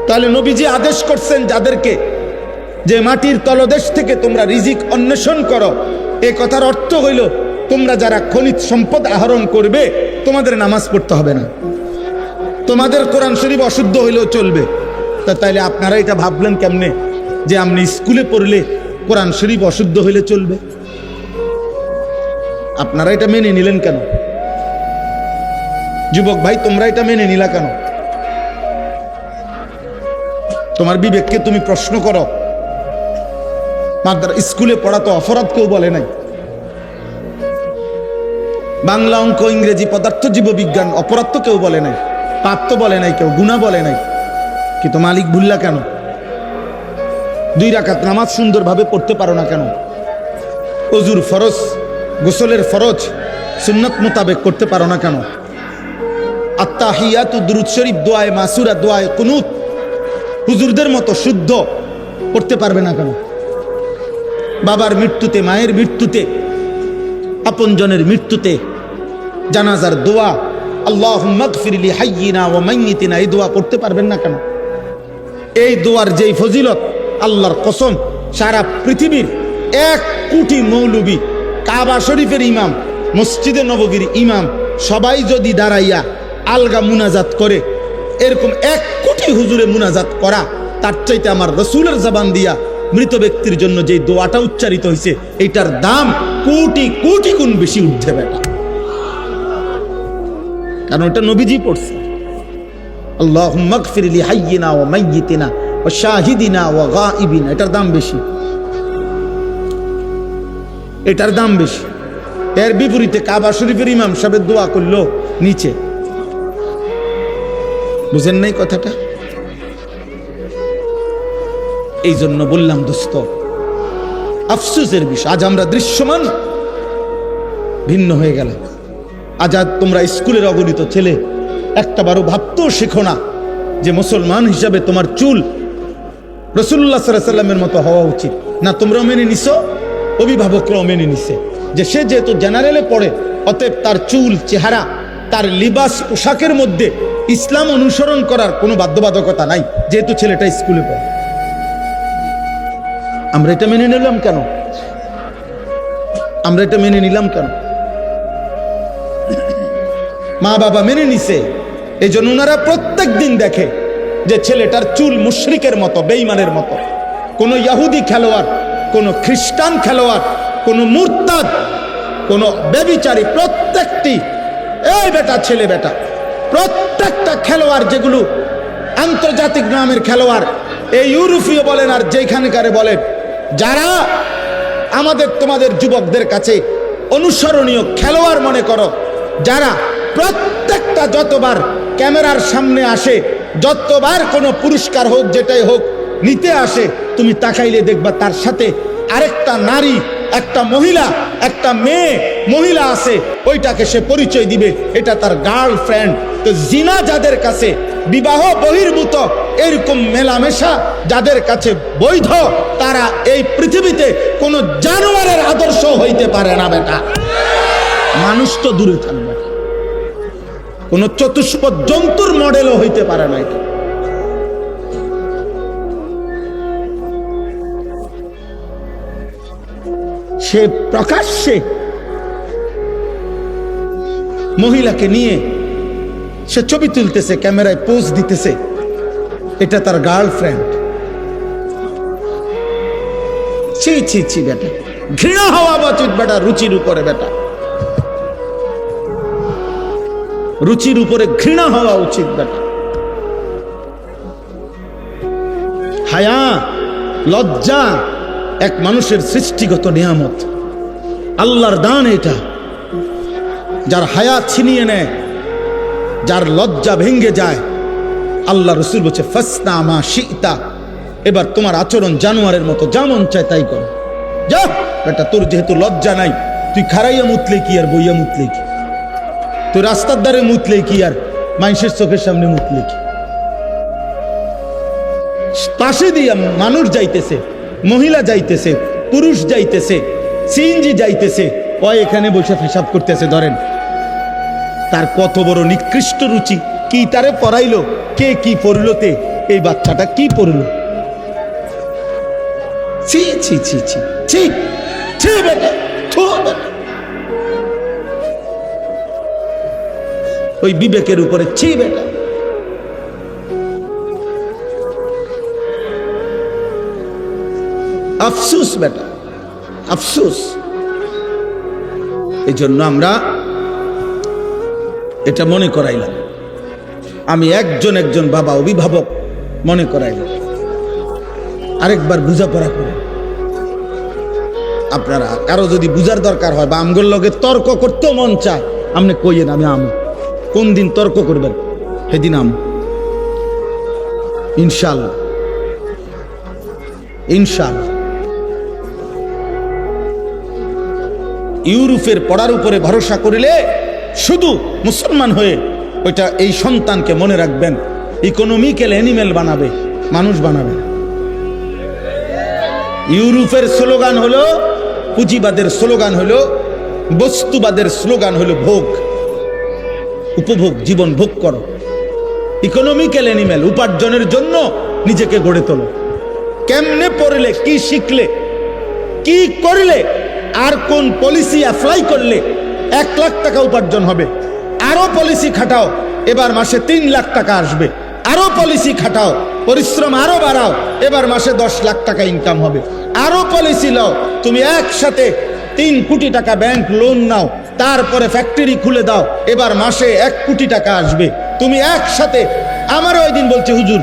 তাহলে নবীজি আদেশ করছেন যাদেরকে, যে মাটির তলদেশ থেকে তোমরা রিজিক অন্বেষণ করো, এই কথার অর্থ হইল তোমরা যারা খনিজ সম্পদ আহরণ করবে, তোমাদের নামাজ পড়তে হবে না, তোমাদের কোরআন শরীফ অশুদ্ধ হইলেও চলবে। তাইলে আপনারা এটা ভাবলেন কেমনে যে আপনি স্কুলে পড়লে কোরআন শরীফ অশুদ্ধ হইলে চলবে? আপনারা এটা মেনে নিলেন কেন? যুবক ভাই, তোমরা এটা মেনে নিলা কেন? তোমার বিবেককে তুমি প্রশ্ন করো। স্কুলে পড়া তো অপরাধ কেউ বলে নাই। বাংলা, অঙ্ক, ইংরেজি, পদার্থ, জীববিজ্ঞান অপরাধ তো কেউ বলে নাই, পাপ তো বলে নাই কেউ, গুনাহ বলে নাই। কিন্তু মালিক ভুললা কেন? 2 রাকাত নামাজ সুন্দরভাবে পড়তে পারো না কেন? ওযুর ফরজ, গোসলের ফরজ সুন্নাত মোতাবেক করতে পারো না কেন? আত্তাহিয়াতু, দুরূদ শরীফ, দোয়ায়ে মাসুরা, দোয়ায়ে কুনুত হুজুরদের মতো শুদ্ধ পড়তে পারবে না কেন? বাবার মৃত্যুতে, মায়ের মৃত্যুতে, আপনজনের মৃত্যুতে জানাজার দোয়া, আল্লাহুম্মা গফির লি হাইয়িনা ওয়া মাইয়িতিনা, এই দোয়া পড়তে পারবেন না কেন? এই দোয়ার যেই ফজিলত, আল্লাহর কসম সারা পৃথিবীর 1 কোটি মৌলবী, কাবা শরীফের ইমাম, মসজিদে নববীর ইমাম, সবাই যদি দাঁড়াইয়া আলগা মুনাজাত করে, এরকম 1 কোটি হুজুরে মুনাজাত করা, তার চাইতে আমার রসুলের জবান দিয়া মৃত ব্যক্তির জন্য যে দোয়াটা উচ্চারিত হয়েছে, এইটার দাম কোটি কোটি গুণ বেশি উঠছে বেটা। কারণ এটা নবীজি পড়ছে, আল্লাহুম্মা গফির লি হাইয়িনা ওয়া মাইয়িতিনা ওয়া শাহিদিনা ওয়া গায়িবিনা, এটার দাম বেশি, এটার দাম বেশি। এর বিপরীতে কাবা শরীফের ইমাম সাহেব দোয়া করলো নিচে। বুঝেন নাই কথাটা? এই জন্য বললাম দোস্ত, আফসোসের বিষয়, আজ আমরা দৃশ্যমান ভিন্ন হয়ে গেল। আজ তোমরা স্কুলের অগণিত ছেলে একটা বারো ভাবতেও শেখো না যে মুসলমান হিসাবে তোমার চুল রাসূলুল্লাহ সাল্লাল্লাহু আলাইহি ওয়াসাল্লামের মতো হওয়া উচিত না। তোমরাও মেনে নিছো, অভিভাবকরাও মেনে নিছে যে সে যেহেতু জেনারেলে পড়ে, অতএব তার চুল, চেহারা, তার লিবাস, পোশাকের মধ্যে ইসলাম অনুসরণ করার কোনো বাধ্যবাধকতা নাই, যেহেতু ছেলেটা স্কুলে পড়ে। আমরা এটা মেনে নিলাম কেন? আমরা এটা মেনে নিলাম কেন? মা বাবা মেনে নিছে, এই জন্য ওনারা প্রত্যেক দিন দেখে যে ছেলেটার চুল মুশরিকের মতো, বেঈমানের মতো। কোনো ইহুদি খেলোয়াড়, কোনো খ্রিস্টান খেলোয়াড়, কোনো মুরতাদ, কোনো ব্যভিচারী, প্রত্যেকটি এই বেটা ছেলে বেটা, প্রত্যেকটা খেলোয়াড় যেগুলো আন্তর্জাতিক নামের খেলোয়াড়, এই ইউরোপীয় বলেন আর যেখানকারে বলেন, যারা আমাদের তোমাদের যুবকদের কাছে অনুসরণীয় খেলোয়াড় মনে করো, যারা প্রত্যেকটা যতবার ক্যামেরার সামনে আসে, যতবার কোনো পুরস্কার হোক যেটাই হোক নিতে আসে, তুমি তাকাইলে দেখবা তার সাথে আরেকটা নারী, একটা মহিলা, একটা মেয়ে মহিলা আছে, ওইটাকে সে পরিচয় দিবে এটা তার গার্লফ্রেন্ড। তো জিনা যাদের কাছে বিবাহ বহির্ভূত এরকম মেলামেশা যাদের কাছে বৈধ, তারা এই পৃথিবীতে কোনো জানোয়ারের আদর্শ হইতে পারে না বেটা। মানুষ তো দূরে থাকবে, কোন চতুষ্পদ জন্তুর মডেলও হইতে পারে না এটা। সে প্রকাশ্যে মহিলাকে নিয়ে সে ছবি তুলতেছে, ক্যামেরায় পোজ দিতেছে, এটা তার গার্লফ্রেন্ড। ছি ছি ছি বেটা, ঘৃণা হওয়া উচিত বেটা রুচির উপরে। বেটা রুচির উপরে ঘৃণা হওয়া উচিত বেটা। হায়া, লজ্জা এক মানুষের সৃষ্টিগত নিয়ামত, আল্লাহর দান এটা। যার হায়া ছিনিয়ে নেয়, যার লজ্জা ভেঙ্গে যায়, আল্লাহ রসুল বলছে ফাসনা মা শিতা, এবার তোমার আচরণ জানোয়ারের মতো, যা মন চায় তাই করো। যা বেটা, তোর যেহেতু লজ্জা নাই, তুই খারাইয়া মুতলে কি আর বইয়া মুতলে কি, তুই রাস্তার ধারে মুতলে কি আর মানুষের চোখের সামনে মুতলে কি। পাশে দিয়া মানুষ যাইতেছে, মহিলা যাইতেছে, পুরুষ যাইতেছে, সিএনজি যাইতেছে, ও এখানে বসে পেশাব করতেছে, ধরেন তার কত বড় নিকৃষ্ট রুচি। কি তারে পড়াইলো, কে কি পড়লোতে, এই বাচ্চাটা কি পড়লো। ছি ছি ছি ছি ছি ছি বেটা, থু বেটা। ওই বিবেকের উপরে ছি বেটা। আফসুস বেটা, আফসুস। এই জন্য আমরা এটা মনে করাইলাম, আমি একজন বাবা অভিভাবক মনে করাইলাম, আরেকবার বুঝাপড়া করে। আপনারা কারো যদি বুঝার দরকার হয় বা আমগোর লগে তর্ক করতেও মন চায়, আপনি কইয়েন আমি আমু। কোন দিন তর্ক করবেন সেদিন আমু, ইনশাআল্লাহ ইনশাআল্লাহ। ইউরোপের পড়ার উপরে ভরসা করিলে শুধু মুসলমান হয়ে ওইটা এই সন্তানকে মনে রাখবেন ইকোনমিক্যাল অ্যানিমেল বানাবে, মানুষ বানাবে। ইউরোপের স্লোগান হলো, পুঁজিবাদের স্লোগান হলো, বস্তুবাদের স্লোগান হলো ভোগ, উপভোগ, জীবন ভোগ করো। ইকোনমিক্যাল অ্যানিমেল, উপার্জনের জন্য নিজেকে গড়ে তোলো। কেমনে পড়লে, কি শিখলে, কি করলে, আর কোন পলিসি অ্যাপ্লাই করলে 1 লাখ টাকা উপার্জন হবে, আরো পলিসি খাটাও, এবার মাসে 3 লাখ টাকা আসবে, আরো পলিসি খাটাও, পরিশ্রম আরো বাড়াও, এবার মাসে 10 লাখ টাকা ইনকাম হবে, আরো পলিসি লাও, তুমি একসাথে 3 কোটি টাকা ব্যাংক লোন নাও, তারপরে ফ্যাক্টরি খুলে দাও, এবার মাসে 1 কোটি টাকা আসবে। তুমি একসাথে, আমার ওই দিন বলছে হুজুর,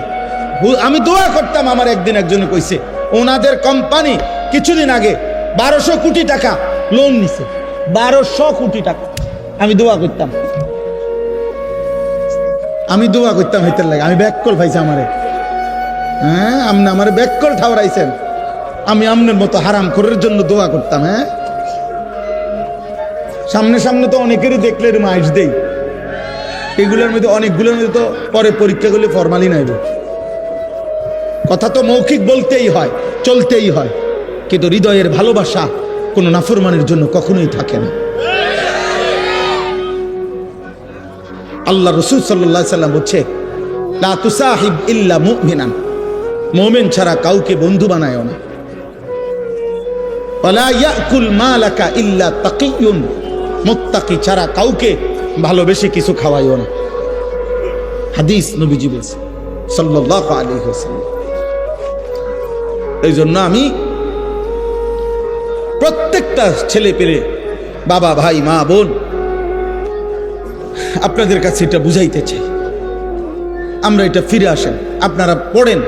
আমি দোয়া করতাম, আমার একদিন একজনে কইছে ওনাদের কোম্পানি কিছুদিন আগে 1200 কোটি টাকা লোন নিছে, 1200 কোটি টাকা। আমি দোয়া করতাম, হেতের লাগে, আমি ব্যাককল পাইছি আমারে। হ্যাঁ, আপনি আমার ব্যাককল ঠাওরাইছেন, আমি আমনের মতো হারাম খোরের জন্য দোয়া করতাম। হ্যাঁ, সামনে তো অনেকেরই দেখলে মাইস দেই, এগুলোর মধ্যে অনেকগুলোর মধ্যে তো পরে পরীক্ষা করলে ফরমালি নাইব। কথা তো মৌখিক বলতেই হয়, চলতেই হয়, কিন্তু হৃদয়ের ভালোবাসা কোনো নাফরমানের জন্য কখনোই থাকে না। আল্লাহ রাসূল সাল্লাল্লাহু আলাইহি সাল্লাম বলছে, লা তুসাহিব ইল্লা মুমিনান, মুমিন ছাড়া কাউকে বন্ধু বানায়ও না। ওয়ালা ইয়াকুল মালাকা ইল্লা তাকিয়ুন, মুত্তাকি ছাড়া কাউকে ভালোবেসে কিছু খাওয়াইও না। হাদিস নবীজি বলেছে সাল্লাল্লাহু আলাইহি ওয়াসাল্লাম। এই জন্য আমি প্রত্যেকটা ছেলে পেলে, বাবা, ভাই, মা, বোন, আপনাদের কাছে এটা বুঝাইতে চাই, আমরা এটা ফিরে আসেন, আপনারা পড়েন,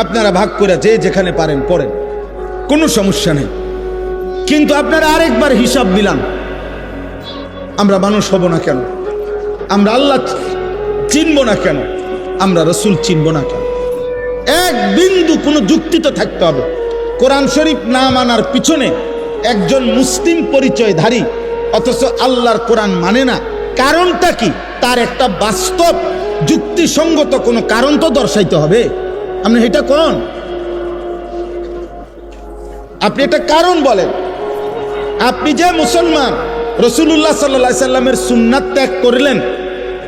আপনারা ভাগ করে যে যেখানে পারেন পড়েন, কোনো সমস্যা নেই। কিন্তু আপনারা আরেকবার হিসাব মিলান, আমরা মানুষ হব না কেন? আমরা আল্লাহ চিনব না কেন, আমরা রসুল চিনব না কেন? এক বিন্দু কোনো যুক্তি তো থাকতে হবে। কোরআন শরীফ না মানার পিছনে একজন মুসলিম পরিচয়ধারী অথচ আল্লাহর কোরআন মানে না, কারণটা কি? তার একটা বাস্তব যুক্তিসঙ্গত কোনো কারণ তো দর্শাইতে হবে। আপনি এটা কোন, আপনি এটা কারণ বলেন। আপনি যে মুসলমান, রাসূলুল্লাহ সাল্লাল্লাহু আলাইহি সাল্লামের সুন্নাত ত্যাগ করলেন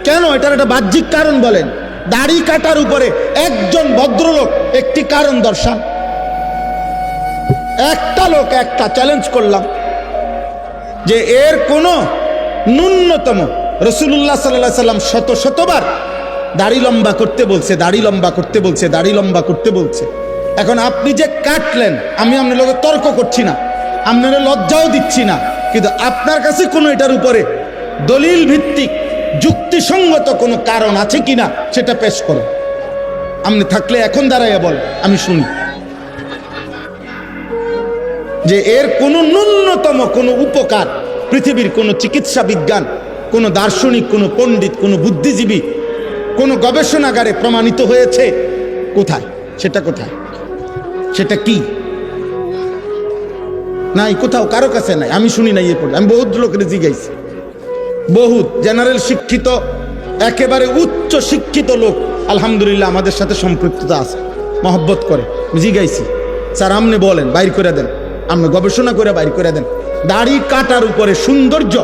কেন? এটার একটা বাহ্যিক কারণ বলেন। দাড়ি কাটার উপরে একজন ভদ্রলোক একটি কারণ দর্শান। একটা লোক, একটা চ্যালেঞ্জ করলাম যে এর কোনো ন্যূনতম, রাসূলুল্লাহ সাল্লাল্লাহু আলাইহি সাল্লাম শতবার দাড়ি লম্বা করতে বলছে, দাড়ি লম্বা করতে বলছে, দাড়ি লম্বা করতে বলছে। এখন আপনি যে কাটলেন, আমি আপনার লোকের তর্ক করছি না, আপনার লজ্জাও দিচ্ছি না, কিন্তু আপনার কাছে কোনো এটার উপরে দলিল ভিত্তিক যুক্তিসঙ্গত কোনো কারণ আছে কিনা সেটা পেশ করো। আপনি থাকলে এখন দাঁড়াইয়া বল, আমি শুনি যে এর কোনো ন্যূনতম কোনো উপকার পৃথিবীর কোনো চিকিৎসা বিজ্ঞান, কোনো দার্শনিক, কোনো পণ্ডিত, কোনো বুদ্ধিজীবী, কোনো গবেষণাগারে প্রমাণিত হয়েছে? কোথায় সেটা? কোথায় সেটা? কি নাই, কোথাও কারো কাছে নাই, আমি শুনি নাই। এরপর আমি বহুত লোকের জিজ্ঞাসি, বহুত জেনারেল শিক্ষিত, একেবারে উচ্চ শিক্ষিত লোক আলহামদুলিল্লাহ আমাদের সাথে সম্পৃক্ততা আছে, মহব্বত করে। জিজ্ঞাসি, স্যার আপনি বলেন, বাইর করে দেন, আপনি গবেষণা করে বাইর করে দেন, দাড়ি কাটার উপরে সৌন্দর্য,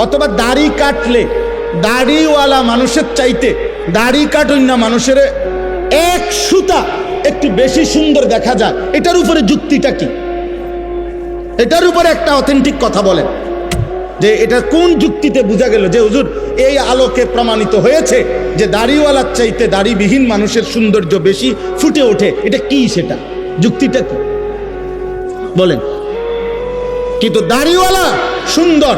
অথবা দাড়ি কাটলে দাড়িওয়ালা মানুষের চাইতে দাড়ি কাটুন না মানুষের এক সুতা একটু বেশি সুন্দর দেখা যায়, এটার উপরে যুক্তিটা কি? এটার উপরে একটা অথেন্টিক কথা বলেন যে এটা কোন যুক্তিতে বোঝা গেল যে হুজুর এই আলোকে প্রমাণিত হয়েছে যে দাড়িওয়ালার চাইতে দাড়িবিহীন মানুষের সৌন্দর্য বেশি ফুটে ওঠে। এটা কি? সেটা যুক্তিটা কি বলেন? কিন্তু দাড়িওয়ালা সুন্দর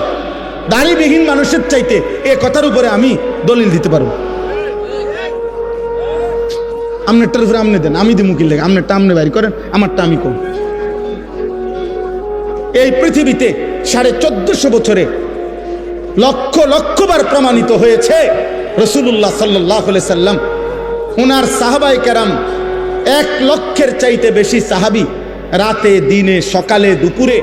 দাড়িবিহীন মানুষের চাইতে, এ কথার উপরে আমি দলিল দিতে পারবো। আপনারটার উপরে আপনি দেন, আমি দিমুকিল লেগে, আপনারটা আপনি বাইর করেন, আমারটা আমি কম। এই পৃথিবীতে 1450 বছরে লক্ষ লক্ষবার প্রমাণিত হয়েছে রাসূলুল্লাহ সাল্লাল্লাহু আলাইহি সাল্লাম, ওনার সাহাবায়ে কেরাম 1 লক্ষের চাইতে বেশি সাহাবী রাতে দিনে সকালে দুপুরে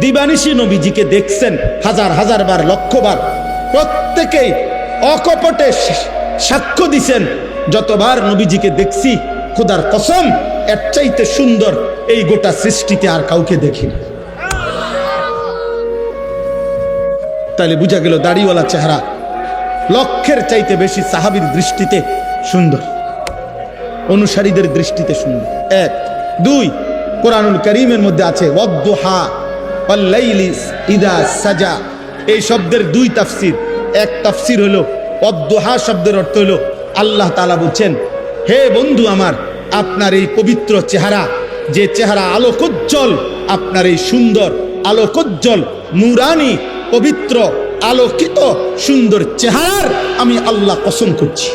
দিবানিশি নবীজিকে দেখছেন হাজার হাজার বার, লক্ষবার। প্রত্যেকেই অকপটে সাক্ষ্য দিছেন, যতবার নবীজিকে দেখছি খোদার কসম এর চাইতে সুন্দর এই গোটা সৃষ্টিতে আর কাউকে দেখি না। তাহলে বুঝা গেল দাড়িওয়ালা চেহারা লক্ষের চাইতে বেশি সাহাবীর দৃষ্টিতে সুন্দর, অনুসারীদের দৃষ্টিতে সুন্দর। 1 2 কোরআনুল কারীমের মধ্যে আছে ওয়াদ-দুহা ওয়াল-লাইলি ইযা সাজা, এই শব্দের 2 তাফসীর। এক তাফসীর হলো ওয়াদ-দুহা শব্দের অর্থ হলো আল্লাহ তাআলা বলছেন, হে বন্ধু আমার, আপনার এই পবিত্র চেহারা, যে চেহারা আলোকোজ্জ্বল, আপনার এই সুন্দর আলোকোজ্জ্বল নূরানি পবিত্র আলোকিত সুন্দর চেহারার আমি আল্লাহ কসম করছি।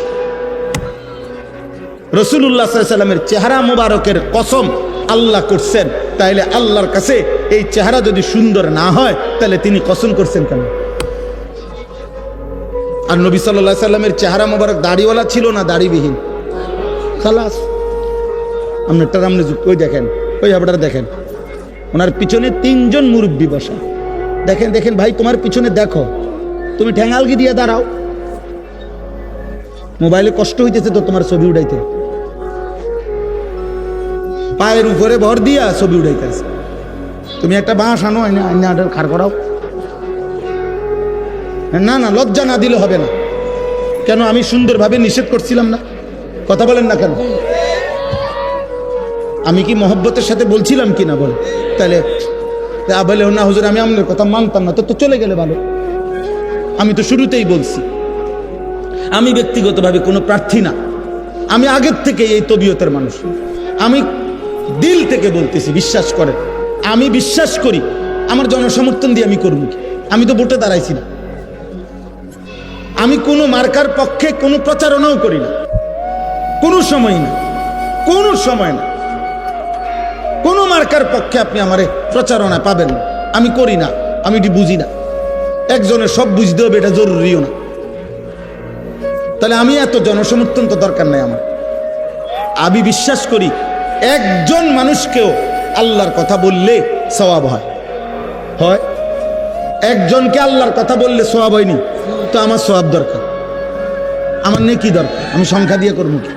রাসূলুল্লাহ সাল্লাল্লাহু আলাইহি সাল্লামের চেহারা মুবারকের কসম আল্লাহ করছেন, তাইলে আল্লাহর কাছে এই চেহারা যদি সুন্দর না হয় তাহলে তিনি কসম করছেন কেন? আর নবী সাল্লাল্লাহু আলাইহি সাল্লামের চেহারা মুবারক দাড়িওয়ালা ছিল না দাড়িবিহীন? খালাস। আপনারটা আপনি ওই দেখেন, ওই আপনারা দেখেন, ওনার পিছনে 3 জন মুরব্বী বসা। দেখেন দেখেন ভাই, তোমার পিছনে দেখো, তুমি ঠ্যাঙ্গালগি দিয়ে দাঁড়াও, মোবাইলে কষ্ট হইতেছে তো তোমার ছবি উঠাইতে, পায়ের উপরে ভর দিয়া ছবি উঠাইতেছে। তুমি একটা বাঁশ আনো, আইনা খাড় করাও। না না, লজ্জা না দিলে হবে না। কেন? আমি সুন্দরভাবে নিষেধ করছিলাম না? কথা বলেন না কেন? আমি কি মহব্বতের সাথে বলছিলাম কি না? বলে তাহলে বলে না হুজুর আমি আপনার কথা মানতাম না, তো চলে গেলে ভালো। আমি তো শুরুতেই বলছি আমি ব্যক্তিগতভাবে কোনো প্রার্থী না, আমি আগের থেকে এই তবিয়তের মানুষ। আমি দিল থেকে বলতেছি, বিশ্বাস করেন, আমি বিশ্বাস করি আমার জনসমর্থন দিয়ে আমি করব কি? আমি তো ভোটে দাঁড়াইছি না, আমি কোনো মার্কার পক্ষে কোনো প্রচারণাও করি না, কোনো সময় না, কোনো সময় না, কোনো মার্কার পক্ষে আপনি আমারে প্রচারণা পাবেন না। আমি করি না, আমি এটি বুঝি না। একজনের সব বুঝতে হবে এটা জরুরিও না। তাহলে আমি এত জনসমর্থন তো দরকার নাই আমার। আমি বিশ্বাস করি একজন মানুষকেও আল্লাহর কথা বললে সওয়াব হয়। হয় একজনকে আল্লাহর কথা বললে সওয়াব হয়নি, তো আমার সওয়াব দরকার, আমার নেকি দরকার। আমি সংখ্যা দিয়ে করবো কি?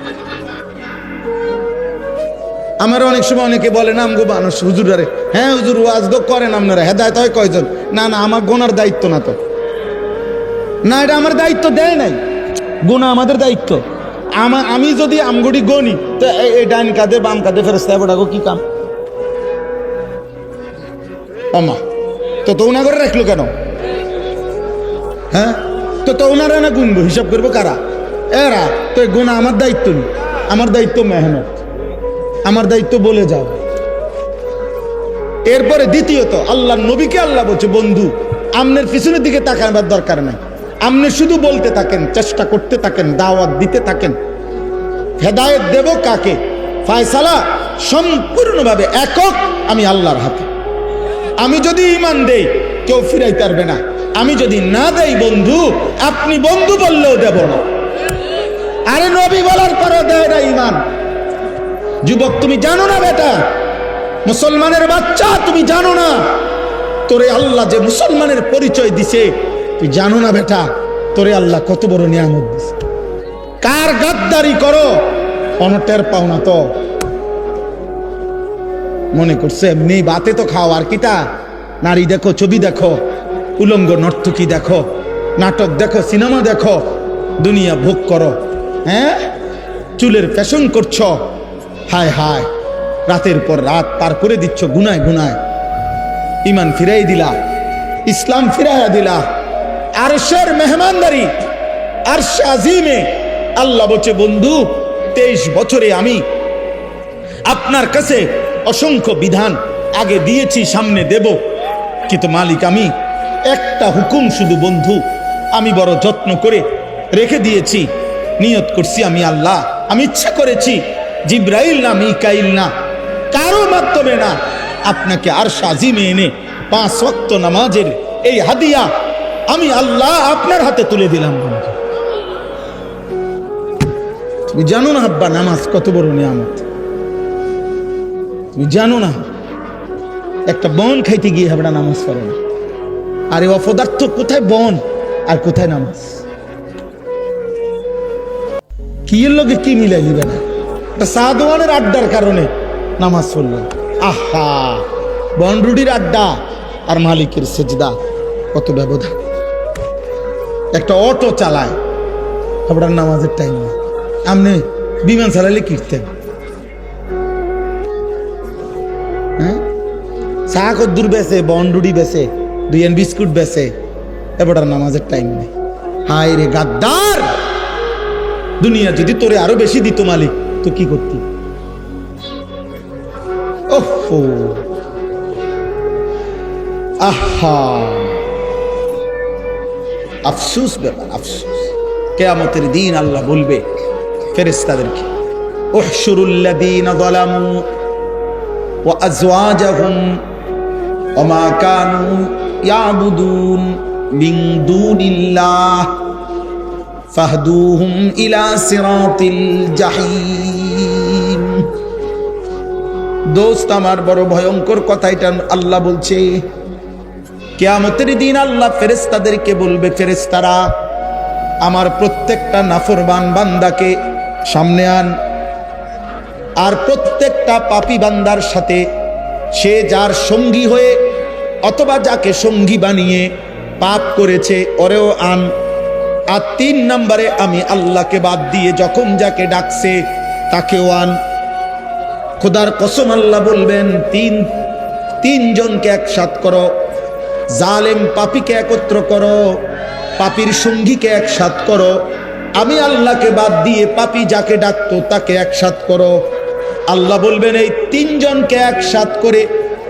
আমার অনেক সময় অনেকে বলে না আমগো মানুষ হুজুরারে, হ্যাঁ হুজুর ওয়াজ তো করেন আপনারা, হেদায়েত হয় কয়জন? না না, আমার গোনার দায়িত্ব না তো, না এটা আমার দায়িত্ব দেয় নাই, গোনা আমাদের দায়িত্ব। আমি যদি আমগুড়ি গনি তো এই ডাইন কাঁধে বাম কাঁধে ফেরেস্তা বড়াগো কি কাম? আমা তো ওনা করে রাখলো কেন? হ্যাঁ তো ওনারা না গুনবো, হিসাব করবো কারা? এরা। তো গোনা আমার দায়িত্ব নেই, আমার দায়িত্ব মেহনত, আমার দায়িত্ব বলে যাও। এরপরে দ্বিতীয়ত আল্লাহর নবীকে আল্লাহ বলছে বন্ধু আমনের পিছনের দিকে তাকাবার দরকার নাই, আপনি শুধু বলতে থাকেন, চেষ্টা করতে থাকেন, দাওয়াত দিতে থাকেন। হেদায়েত দেব কাকে? ফয়সালা সম্পূর্ণভাবে একক আমি আল্লাহর হাতে। আমি যদি ঈমান দেই কেউ ফিরাইতে পারবে না, আমি যদি না দেই বন্ধু, আপনি বন্ধু বললেও দেব না। আরে নবী বলার পরেও দেয় না ঈমান। যুবক তুমি জানো না বেটা, মুসলমানের বাচ্চা তুমি জানো না তোরে আল্লাহ যে মুসলমানের পরিচয় দিছে, তুই জানো না বেটা তোরে আল্লাহ কত বড় নিয়ামত দিছে। কার গাদ্দারি করো অনটের পাও না তো, মনে করছে এমনি বাতে তো খাও। আর কিটা? নারী দেখো, ছবি দেখো, উলঙ্গ নর্তকী দেখো, নাটক দেখো, সিনেমা দেখো, দুনিয়া ভোগ করো। হ্যাঁ চুলের ফ্যাশন করছো, হায় হায় রাতের পর রাত পার করে দিচ্ছ গুনায় গুনায়। ঈমান ফিরাই দিলা, ইসলাম ফিরাইয়া দিলা। আরশের মেহমানদারি, আরশে আজিমে আল্লাহ বলছে বন্ধু 23 বছরে আমি আপনার কাছে অসংখ্য বিধান আগে দিয়েছি, সামনে দেব, কিন্তু মালিক আমি একটা হুকুম শুধু বন্ধু আমি বড় যত্ন করে রেখে দিয়েছি। নিয়ত করছি আমি আল্লাহ, আমি ইচ্ছা করেছি জিব্রাইল না মিকাইল না কারো মাধ্যমে না, আপনাকে আরশ আজিমে এনে 5 ওয়াক্ত নামাজের এই হাদিয়া আমি আল্লাহ আপনার হাতে তুলে দিলাম। বন্ধু তুমি জানো না আব্বা নামাজ কত বড় নিয়ামত? তুমি জানো না একটা বন খাইতে গিয়ে হাবড়া নামাজ পড়ে না। আরে অপদার্থ কোথায় বন আর কোথায় নামাজ? কি এর লগে কি মিলাই নিবে না? সাদওয়ানের আড্ডার কারণে নামাজ পড়লেন। আহা বন রুটির আড্ডা আর মালিকের সেজদা, কত ব্যবধান। একটা অটো চালায় হাবড়ার নামাজের টাইম নেই, আপনি বিমান চালাইলে কীর্তেন। হ্যাঁ চা কদ্দুর বেছে, বনডুডি বেছে, 2 বিস্কুট বেছে, এবার নামাজের টাইম নেই। হায় রে গাদ্দার, দুনিয়া যদি তোরে আরো বেশি দিত মালিক তো কি করতি? ওহো আহা আফসুস ব্যাপার, আফসুস। কিয়ামতের দিন আল্লাহ বলবে ফেরেশতাদেরকে উহশুরুল্লাযীনা যালামু ওয়া আযওয়াজাহুম ওয়া মা কানু ইয়াবুদুন মিন দুনিল্লাহ ফাহদুহুম ইলা সিরাতিল জাহিম। দোস্ত আমার বড় ভয়ঙ্কর কথা এটা আল্লাহ বলছে। কিয়ামতের দিন আল্লাহ ফেরেশতাদেরকে বলবে, ফেরেশতারা আমার প্রত্যেকটা নাফরমান বান্দাকে সামনে আন, আর প্রত্যেকটা পাপী বান্দার সাথে সে যার সঙ্গী হয়ে অথবা যাকে সঙ্গী বানিয়ে পাপ করেছে ওরেও আন। আর 3 নম্বরে আমি আল্লাহকে বাদ দিয়ে যখন যাকে ডাকছে তাকেও আন। খোদার কসম আল্লাহ বলবেন তিন জনকে একসাথ করো, জালেম পাপীকে একত্র করো, পাপীর সঙ্গীকে একসাথ করো, আমি আল্লাহকে বাদ দিয়ে পাপী যাকে ডাকতো তাকে একসাথ করো। আল্লাহ বলবেন এই 3 জনকে একসাথ করে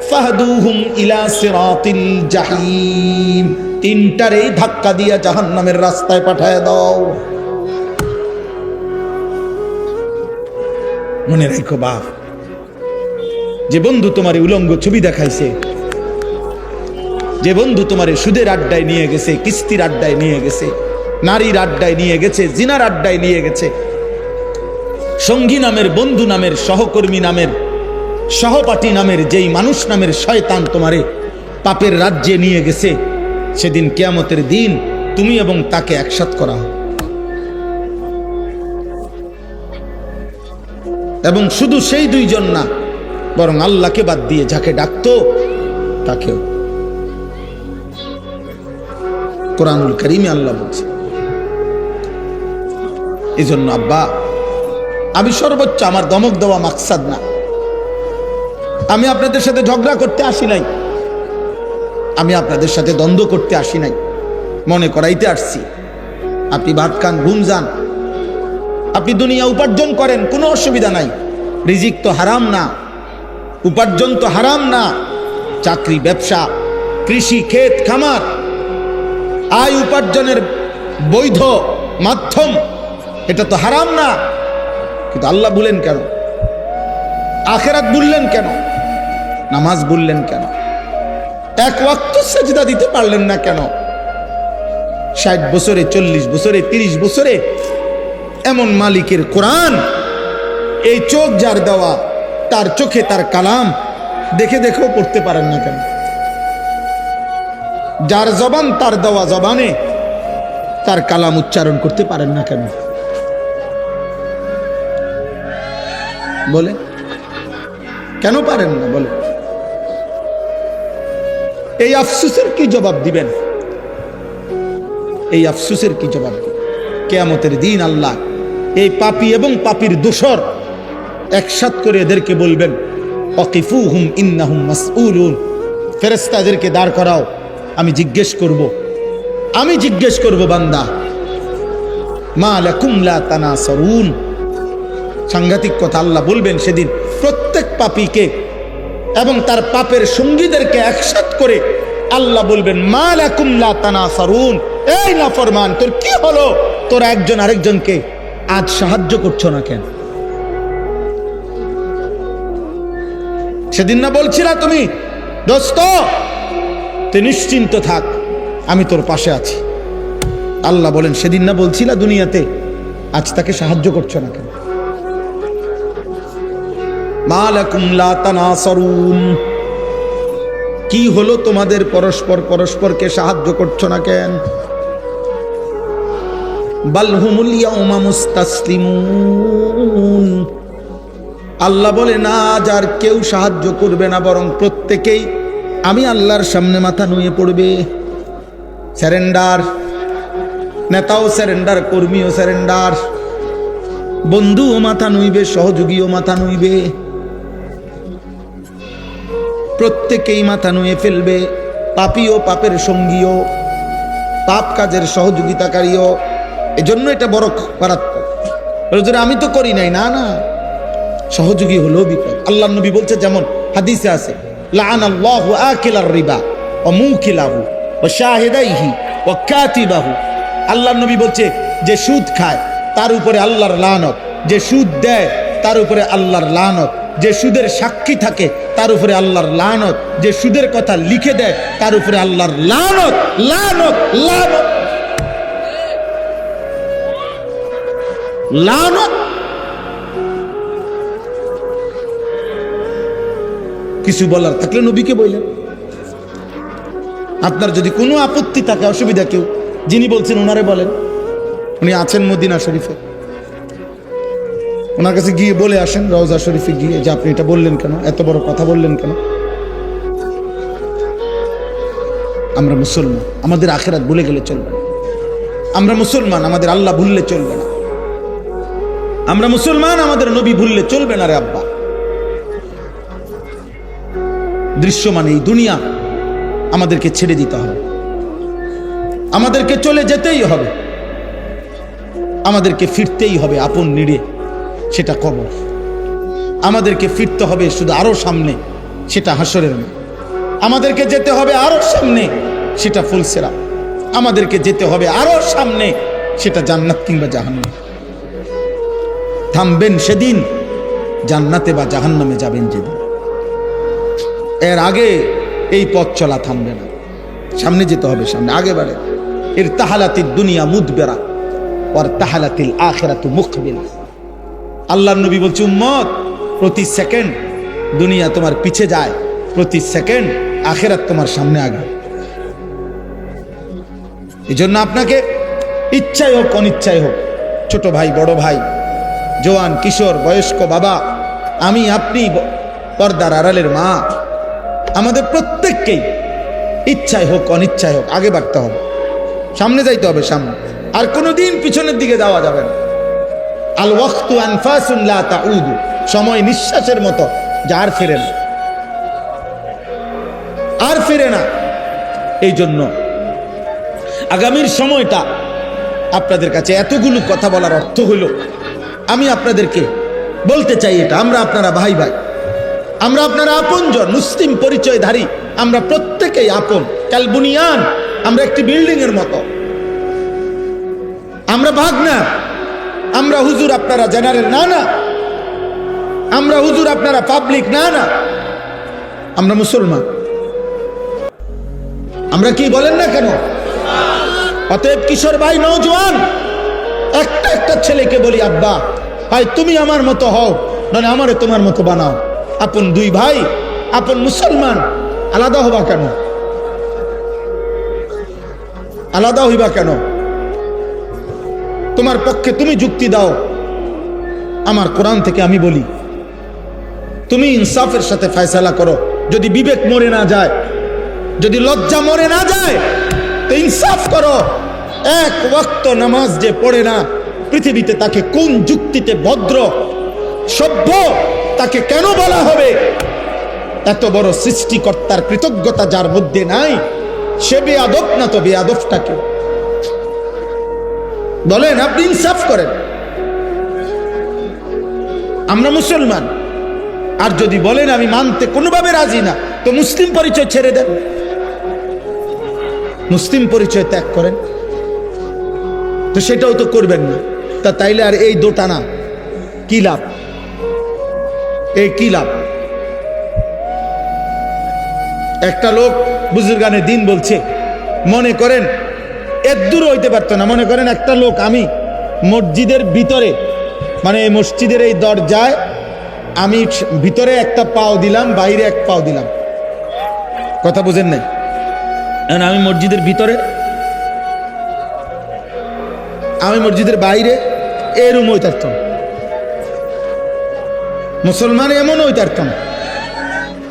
ফাহদুহুম ইলা সিরাতিল জাহিম, 3টারেই ধাক্কা দিয়া জাহান্নামের রাস্তায় পাঠায় দাও। মনে রাখো বাপ, যে বন্ধু তোমার উলঙ্গ ছবি দেখাইছে, যে বন্ধু তোমার সুদের আড্ডায় নিয়ে গেছে, কিস্তির আড্ডায় নিয়ে গেছে, নারীর আড্ডায় নিয়ে গেছে, জিনার আড্ডায় নিয়ে গেছে, সঙ্গী নামের, বন্ধু নামের, সহকর্মী নামের, সহপাঠী নামের যেই মানুষ নামের শয়তান তোমারে পাপের রাজ্যে নিয়ে গেছে, সেদিন কিয়ামতের দিন তুমি এবং তাকে একসাথ করা হবে। এবং শুধু সেই দুইজন না, বরং আল্লাহকে বাদ দিয়ে যাকে ডাকতো তাকেও। কোরআনুল কারীমে আল্লাহ বলছে। এই জন্য আব্বা, আমি সর্বোচ্চ, আমার দমক দেওয়া মাকসাদ না, আমি আপনাদের সাথে ঝগড়া করতে আসি নাই, আমি আপনাদের সাথে দ্বন্দ্ব করতে আসি নাই, মনে করাইতে আসছি আপনি ভাত খান, ঘুম যান, আপনি দুনিয়া উপার্জন করেন, কোনো অসুবিধা নাই, রিজিক তো হারাম না, উপার্জন তো হারাম না, চাকরি, ব্যবসা, কৃষি, ক্ষেত খামার, আয় উপার্জনের বৈধ মাধ্যম, এটা তো হারাম না। কিন্তু আল্লাহ বললেন কেন? আখিরাত বললেন কেন? নামাজ বললেন কেন? এক ওয়াক্ত সিজদা দিতে পারলেন না কেন? 60 বছরে, 40 বছরে, 30 বছরে এমন মালিকের কোরআন, এই চোখ যার দেওয়া, তার চোখে তার কালাম দেখে দেখেও পড়তে পারেন না কেন? যার জবান তার দেওয়া জবানে তার কালাম উচ্চারণ করতে পারেন না কেন? বলে কেন পারেন না? বলে এই আফসোসের কি জবাব দিবেন? এই আফসোসের কি জবাব দিবেন? কিয়ামতের দিন আল্লাহ এই পাপী এবং পাপীর দোসর একসাথ করে এদেরকে বলবেন, ওয়াকিফুহুম ইন্নাহুম মাসউলুন। ফেরেশতা এদেরকে দাঁড় করাও, আমি জিজ্ঞেস করব, আমি জিজ্ঞেস করব, বান্দা মা লাকুম লা তানাসারুন। সাংঘাতিক কথা আল্লাহ বলবেন সেদিন প্রত্যেক পাপীকে এবং তার পাপের সঙ্গীদেরকে একসাথ করে আল্লাহ বলবেন, মা লাকুম লা তানাসারুন, এই নাফরমান, তোর কি হলো? তোরা একজন আরেকজনকে আজ সাহায্য করছো না কেন? সেদিন না বলছিলা তুমি, দোস্ত তুই নিশ্চিন্ত থাক, আমি তোর পাশে আছি। আল্লাহ বলেন, সেদিন না বলছিলা দুনিয়াতে, আজ তাকে সাহায্য করছো না কেন? মা লাকুম লা তানাসারুন, কি হলো তোমাদের? পরস্পর পরস্পরকে সাহায্য করছো না কেন? বাল হুমুল ইয়াউমা মুস্তাসলিমুন। আল্লাহ বলে, না, যার কেউ সাহায্য করবে না, বরং প্রত্যেকেই আমি আল্লাহর সামনে মাথা নুয়ে পড়বে। স্যারেন্ডার, নেতাও স্যারেন্ডার, কর্মীও স্যারেন্ডার, বন্ধুও মাথা নুইবে, সহযোগীও মাথা নুইবে, প্রত্যেকেই মাথা নুয়ে ফেলবে। পাপীও, পাপের সঙ্গীও, পাপ কাজের সহযোগিতাকারীও। এজন্য এটা বড় মারাত্মক। আমি তো করি নাই, না না, সহযোগী হলো বিপদ। আল্লাহ নবী বলছে, যেমন হাদিসে আছে, লাআনাল্লাহু আকিলার রিবা ওয়া মুকিলাহু ওয়া শাহিদাইহি ওয়া কাতিবাহু। আল্লাহ নবী বলছে, যে সুদ খায় তার উপরে আল্লাহর লানত, যে সুদ দেয় তার উপরে আল্লাহর লানত, যে সুদের সাক্ষী থাকে তার উপরে আল্লাহর লানত, যে সুদের কথা লিখে দেয় তার উপরে আল্লাহর লানত, লানত, লানত, লানত। কিছু বলার থাকলে নবীকে বললেন। আপনার যদি কোনো আপত্তি থাকে, অসুবিধা, কেউ যিনি বলছেন ওনারে বলেন, উনি আছেন মদিনা শরীফে, ওনার কাছে গিয়ে বলে আসেন, রওজা শরীফে গিয়ে, যে আপনি এটা বললেন কেন, এত বড় কথা বললেন কেন? আমরা মুসলমান, আমাদের আখিরাত ভুলে গেলে চলবে না। আমরা মুসলমান, আমাদের আল্লাহ ভুললে চলবে না। আমরা মুসলমান, আমাদের নবী ভুললে চলবে না রে আব্বা। দৃশ্যমান এই দুনিয়া আমাদেরকে ছেড়ে দিতে হবে, আমাদেরকে চলে যেতেই হবে, আমাদেরকে ফিরতেই হবে আপন নিড়ে, সেটা কবর। আমাদেরকে ফিরতে হবে শুধু আরো সামনে, সেটা হাসরের না। আমাদেরকে যেতে হবে আরো সামনে, সেটা ফুলসেরা। আমাদেরকে যেতে হবে আরো সামনে, সেটা জান্নাত কিংবা জাহান্নাম। থামবেন সেদিন, জান্নাতে বা জাহান্নামে যাবেন যেদিন। এর আগে এই পথ চলা থামবে না, সামনে যেতে হবে, সামনে আগে বাড়ে। ইরতাহালাতিদ দুনিয়া মুদবিরা ওয়ারতাহালাতিল আখিরাতু মুকবিলা। আল্লাহর নবী বলছে, উম্মত, প্রতি সেকেন্ড দুনিয়া তোমার পিছে যায়, প্রতি সেকেন্ড আখিরাত তোমার সামনে আগায়। এই জন্য আপনাকে ইচ্ছাই হোক অনিচ্ছাই হোক, ছোট ভাই বড় ভাই, জওয়ান কিশোর বয়স্ক বাবা, আমি আপনি পর্দার আড়ালের মা, আমাদের প্রত্যেককেই ইচ্ছায় হোক অনিচ্ছায় হোক আগে বাড়তে হবে, সামনে যাইতে হবে, সামনে। আর কোনোদিন পিছনের দিকে যাওয়া যাবে না। আল ওয়াক্তু আনফাসুন লা তাউদু, সময় নিঃশ্বাসের মতো, যা আর ফিরে না, আর ফিরে না। এই জন্য আগামীর সময়টা আপনাদের কাছে এতগুলো কথা বলার অর্থ হইল, আমি আপনাদেরকে বলতে চাই এটা, আমরা আপনারা ভাই ভাই, আমরা আপনারা আপনজন, মুসলিম পরিচয়ধারী, আমরা প্রত্যেকেই আপন। কাল বুনিয়ান, আমরা একটি বিল্ডিং এর মতো, আমরা ভাগ না। আমরা হুজুর আপনারা জেনারেল না, না আমরা হুজুর আপনারা পাবলিক না, না আমরা মুসলমান। আমরা কি বলেন না কেন? অতএব কিশোর ভাই, নওজোয়ান, একটা একটা ছেলেকে বলি, আব্বা ভাই তুমি আমার মতো হও, নয় আমারে তোমার মতো বানাও। আপন দুই ভাই, আপন মুসলমান, আলাদা হবা কেন? আলাদা হইবা কেন? তোমার পক্ষে তুমি যুক্তি দাও। আমার কোরআন থেকে আমি বলি, তুমি ইনসাফের সাথে ফয়সালা করো। যদি বিবেক মরে না যায়, যদি লজ্জা মরে না যায়, তো ইনসাফ করো। এক ওয়াক্ত নামাজ যে পড়ে না, পৃথিবীতে তাকে কোন যুক্তিতে ভদ্র সভ্য তাকে কেন বলা হবে? এত বড় সৃষ্টিকর্তার কৃতজ্ঞতা যার মধ্যে নাই, সে বেয়াদব না তো বেয়াদবটাকে বলেন? আপনি ইনসাফ করেন। আমরা মুসলমান, আর যদি বলেন আমি মানতে কোনোভাবে রাজি না, তো মুসলিম পরিচয় ছেড়ে দেন, মুসলিম পরিচয় ত্যাগ করেন। তো সেটাও তো করবেন না, তা তাইলে আর এই দোটানা কি লাভ? এই কি লাভ? একটা লোক বুজুর্গানে দিন বলছে, মনে করেন এর দূর হইতে পারতো না। মনে করেন একটা লোক, আমি মসজিদের ভিতরে, মানে মসজিদের এই দরজায় আমি ভিতরে একটা পাও দিলাম, বাইরে এক পাও দিলাম, কথা বুঝেন নাই? আমি মসজিদের ভিতরে, আমি মসজিদের বাইরে, এরম হইতে পারতাম। মুসলমান এমন হইতে পারতাম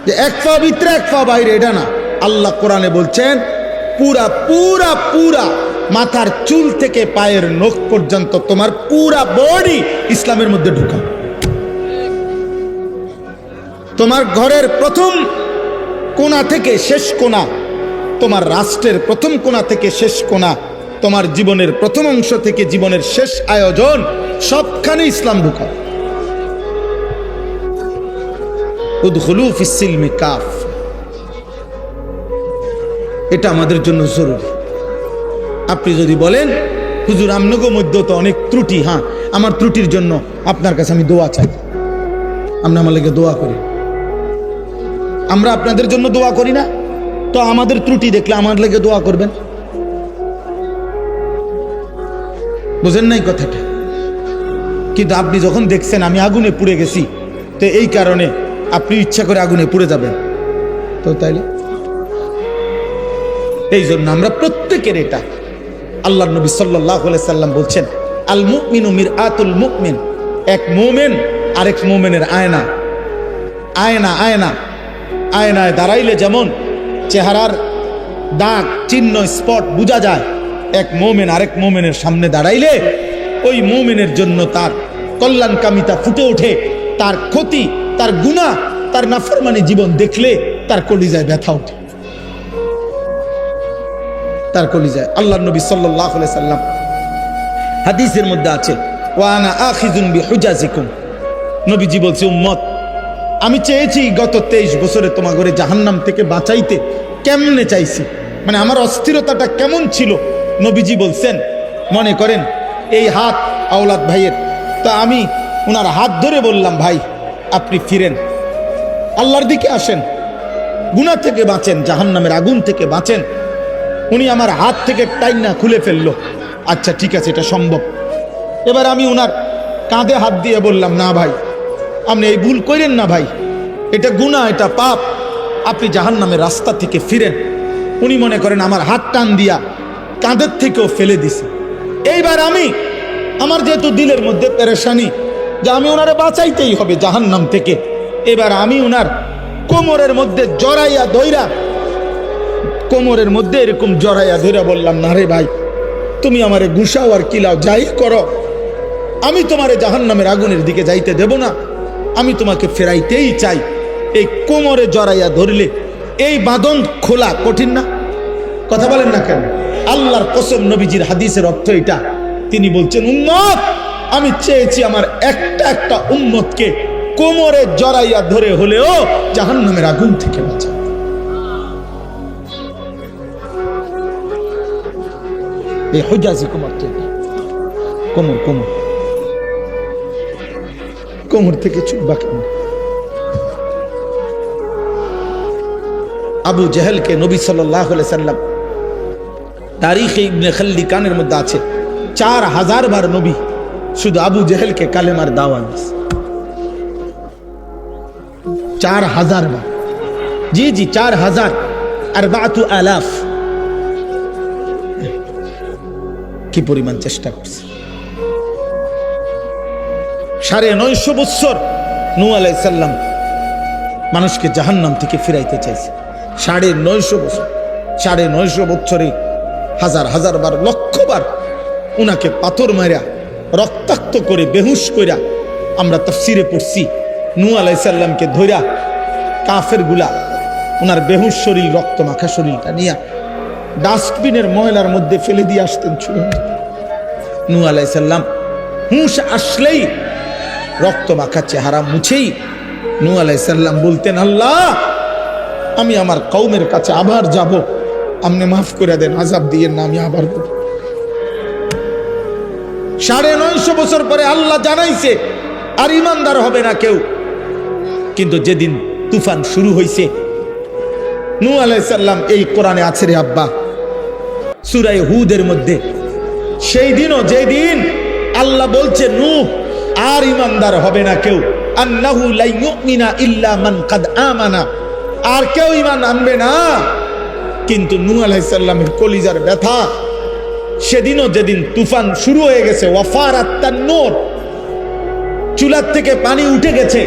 যে এক পা ভিতরে এক পা বাইরে, এটা না। আল্লাহ কোরআনে বলছেন, পুরা পুরা পুরা মাথার চুল থেকে পায়ের নখ পর্যন্ত তোমার পুরা বডি ইসলামের মধ্যে ঢুকা। তোমার ঘরের প্রথম কোণা থেকে শেষ কোণা, তোমার রাষ্ট্রের প্রথম কোণা থেকে শেষ কোণা, তোমার জীবনের প্রথম অংশ থেকে জীবনের শেষ আয়োজন, সবখানে ইসলাম ঢুকা। উদখুলু ফিস সিলমি কাফ, এটা আমাদের জন্য জরুরি। আপনি যদি বলেন হুজুর আমনগো মধ্যে তো অনেক ত্রুটি, হ্যাঁ আমার ত্রুটির জন্য আপনার কাছে আমি দোয়া চাই, আমরা আমার লেগে দোয়া করি। আমরা আপনাদের জন্য দোয়া করি না, তো আমাদের ত্রুটি দেখলে আমার লেগে দোয়া করবেন। বুঝেন নাই কথাটা? কিন্তু আপনি যখন দেখছেন আমি আগুনে পুড়ে গেছি, তো এই কারণে আপনি ইচ্ছা করে আগুনে পুড়ে যাবেন, তো তাইলে এই জন্য আমরা প্রত্যেকের এটা, আল্লাহ নবী সাল্লাল্লাহু আলাইহি সাল্লাম বলছেন, আল মুমিনু মিরআতুল মুমিন, এক মুমিন আরেক মুমিনের আয়না। আয়না আয়না আয়নায় দাঁড়াইলে যেমন চেহারার দাগ চিহ্ন স্পট বোঝা যায়, এক মুমিন আরেক মুমিনের সামনে দাঁড়াইলে ওই মুমিনের জন্য তার কল্যাণকামিতা ফুটে ওঠে, তার ক্ষতি, তার গুনাহ, তার নাফরমানি জীবন দেখলে তার কলিজায় ব্যথা ওঠে, তার কলিজায়। আল্লাহ নবী সাল্লাল্লাহু আলাইহি সাল্লাম হাদিসের মধ্যে আছে, ওয়া আনা আখিযুন বিহুজাজিকুম, নবীজি বলছে, উম্মত আমি চেয়েছি গত 23 বছরে তোমাগরে জাহান্নাম থেকে বাঁচাইতে। কেমনে চাইছি, মানে আমার অস্থিরতাটা কেমন ছিল? নবীজি বলছেন, মনে করেন এই হাত আওলাদ ভাইয়ের, তা আমি ওনার হাত ধরে বললাম, ভাই আপনি ফিরেন, আল্লাহর দিকে আসেন, গুনাহ থেকে বাঁচেন, জাহান্নামের আগুন থেকে বাঁচেন। উনি আমার হাত থেকে টাইনা খুলে ফেললো। আচ্ছা ঠিক আছে, এটা সম্ভব। এবার আমি ওনার কাঁধে হাত দিয়ে বললাম, না ভাই, আপনি এই ভুল করেন না ভাই, এটা গুনাহ, এটা পাপ, আপনি জাহান্নামের রাস্তা থেকে ফিরেন। উনি মনে করেন আমার হাত টান দিয়া কাঁধের থেকেও ফেলে দিছে। এইবার আমার যেহেতু দিলের মধ্যে পেরেশানি যে আমি ওনারে বাঁচাইতেই হবে জাহান্নাম থেকে, এবার আমি ওনার কোমরের মধ্যে জড়াইয়া ধইরা, কোমরের মধ্যে এরকম জড়াইয়া ধইরা বললাম, না রে ভাই, তুমি আমারে গুসাও আর কিলাও, যাই করো, আমি তোমারে জাহান্নামের আগুনের দিকে যাইতে দেব না, আমি তোমাকে ফেরাইতেই চাই। এই কোমরে জড়াইয়া ধরলে এই বাঁধন খোলা কঠিন না? কথা বলেন না কেন? আল্লাহর কসম, নবীজির হাদিসের অর্থ এটা। তিনি বলছেন, উম্মত, আমি চেয়েছি আমার একটা উম্মতকে কোমরে জড়াইয়া ধরে হলেও জাহান্নামের আগুন থেকে বাঁচা। এই হুজাজি কোমর থেকে, কোমর থেকে ছুটবা কেন? আবু জেহেলকে নবী সাল্লাল্লাহু আলাইহি সাল্লাম তারিখে ইবনে খাল্লিকানের মধ্যে আছে 4000 বার নবী শুধু আবু জেহেলকে কালেমার দাওয়াত দিয়েছে। 4000 বার, জি 4000, 4000। কি পরিমাণ চেষ্টা করছে। 950 বছর নূহ আলাইহিস সালাম মানুষকে জাহান্নাম থেকে ফিরাইতে চাইছে। 950 বছর, 950 বছরে হাজার বার, লক্ষবার উনাকে পাথর মারা, রক্তাক্ত করে, বেহুশ কইরা, আমরা তাফসিরে পড়ছি, নূহ আলাইহিস সালামকে ধইরা কাফের গুলা ওনার বেহুশ শরীর, রক্ত মাখা শরীরটা নিয়ে ডাস্টবিনের ময়লার মধ্যে ফেলে দিয়ে আসতেন ছুঁড়ে। নূহ আলাইহিস সালাম হুঁশ আসলেই রক্ত মাখা চেহারা মুছেই নূহ আলাইহিস সালাম বলতেন, আল্লাহ, আমি আমার কওমের কাছে আবার যাব, আপনি মাফ করে দেন, আযাব দিয়েন না, আমি আবার 950 বছর পরে আল্লাহ জানাইছে আর ইমানদার হবে না কেউ। কিন্তু যেদিন তুফান শুরু হয়েছে, নূহ আলাইহিস সালাম, এই কোরআনে আছে রে আব্বা, সূরা হুদের মধ্যে, সেই দিনও যেদিন আল্লাহ বলছে নূহ আর ইমানদার হবে না কেউ, আন্নাহু লা ইউমিনা ইল্লা মান কাদ আমানা, আর কেউ ঈমান আনবে না। কিন্তু নূহ আলাইহিস সালামের কলিজার ব্যথা, সেদিনও যেদিন তুফান শুরু হয়ে গেছে, ওয়াফারাত তান্নুর, চুলার থেকে পানি উঠে গেছে,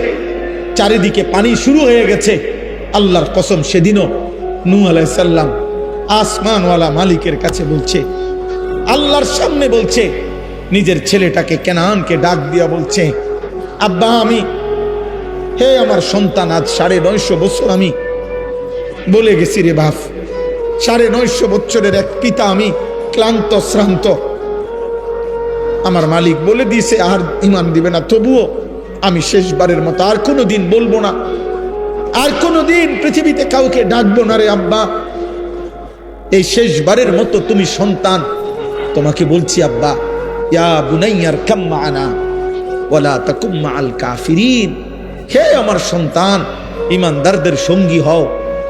চারিদিকে পানি শুরু হয়ে গেছে, আল্লাহর কসম, সেদিনও নূহ আলাইহিস সালাম আসমানওয়ালা মালিকের কাছে বলছে, আল্লাহর সামনে বলছে, নিজের ছেলেটাকে কেনানকে ডাক দিয়া বলছে, আব্বা, হে আমার সন্তান, আজ 950 বছর আমি বলে গেছি রে বাপ, 950 বছরের এক পিতা আমি, ক্লান্ত শ্রান্ত, আমার মালিক বলে দিয়েছে আর ঈমান দিবে না, তবুও আমি শেষবারের মতো আর কোনোদিন বলবো না, আর কোনোদিন পৃথিবীতে কাউকে ডাকবো না রে আব্বা, এই শেষবারের মতো তুমি সন্তান, তোমাকে বলছি আব্বা, ইয়া বুনাইয়ার কাম মা'ানা ওয়ালা তাকুম মা'আল কাফিরিন, হে আমার সন্তান, ঈমানদারদের সঙ্গী হও,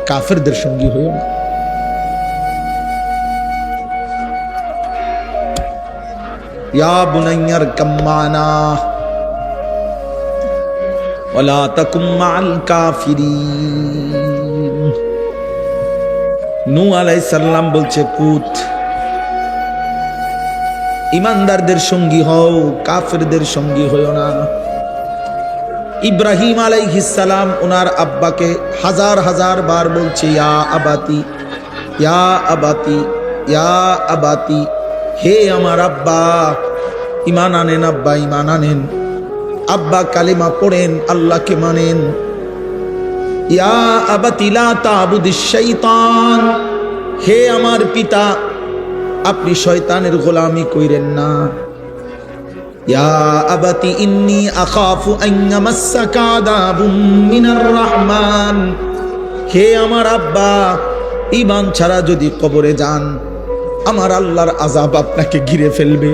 কাফেরদের সঙ্গী হইও না। ইয়া বুনাইয়ার কাম মা'ানা ওয়ালা তাকুম মা'আল কাফিরিন। নূহ আলাইহিস সালাম বলছে, পুত, ইমানদারদের সঙ্গী হও, কাফেরদের সঙ্গী হইও না। ইব্রাহিম আলাইহিস সালাম ওনার আব্বাকে হাজার বার বলছে, ইয়া আবাতি, ইয়া আবাতি, ইয়া আবাতি, হে আমার আব্বা, ঈমান আনেন আব্বা, ঈমান আনেন আব্বা, কালেমা পড়েন, আল্লাহকে মানেন। ইয়া আবাতি লা তা'বুদিশ শাইতান, হে আমার পিতা, আপনি শয়তানের গোলামি কইরেন না। ইয়া আবাতি ইন্নী আখাফু আন ইয়ামাসসাকা আযাবুম মিনার রাহমান, হে আমার আব্বা, ঈমান ছাড়া যদি কবরে যান, আমার আল্লাহর আযাব আপনাকে ঘিরে ফেলবে।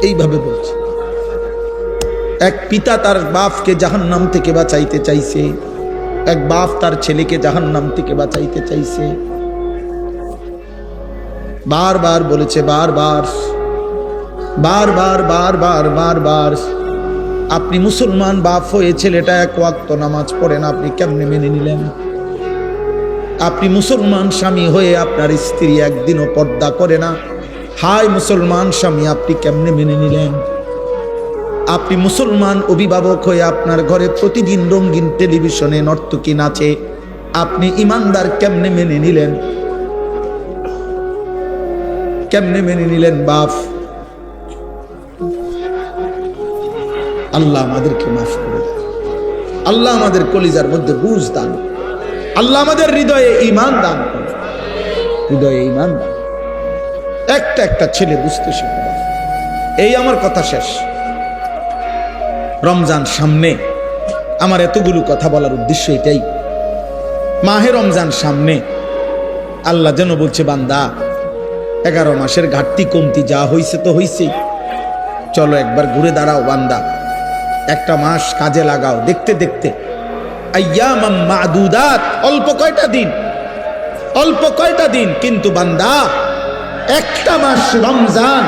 এইভাবে বলছে। এক পিতা তার বাপকে জাহান্নাম থেকে বাঁচাইতে চাইছে, এক বাপ তার ছেলেকে জাহান্নাম থেকে বাঁচাইতে চাইছে। বারবার বলেছে, বারবার বারবার বারবার বারবার, আপনি মুসলমান বাপ হয়ে ছেলেটা এক ওয়াক্ত নামাজ পড়ে না, আপনি কেমনে মেনে নিলেন? আপনি মুসলমান স্বামী হয়ে আপনার স্ত্রী একদিনও পর্দা করে না, হায় মুসলমান স্বামী, আপনি কেমনে মেনে নিলেন? আপনি মুসলমান অভিভাবক হয়ে আপনার ঘরে প্রতিদিন রঙিন টেলিভিশনে নর্তকী নাচে, আপনি ইমানদার কেমনে মেনে নিলেন? কেমনে মেনে নিলেন বাপ? আল্লাহ আমাদেরকে মাফ করে দেন। আল্লাহ আমাদের কলিজার মধ্যে বুঝ দান, আল্লাহ আমাদের হৃদয়ে ঈমান দান করে, হৃদয়ে ঈমান দান। একটা একটা ছেলে বুঝতে শিখবে। এই আমার কথা শেষ। রমজান সামনে, আমার এতগুলো কথা বলার উদ্দেশ্য এটাই। মাহে রমজান সামনে, আল্লাহ যেন বলছে, বান্দা 11 মাসের ঘাটতি কমতি যা হইছে তো হইছেই, চলো একবার ঘুরে দাঁড়াও বান্দা, একটা মাস কাজে লাগাও। দেখতে দেখতে আইয়ামাম মাদুদাত, অল্প কয়টা দিন, অল্প কয়টা দিন, কিন্তু বান্দা একটা মাস রমজান,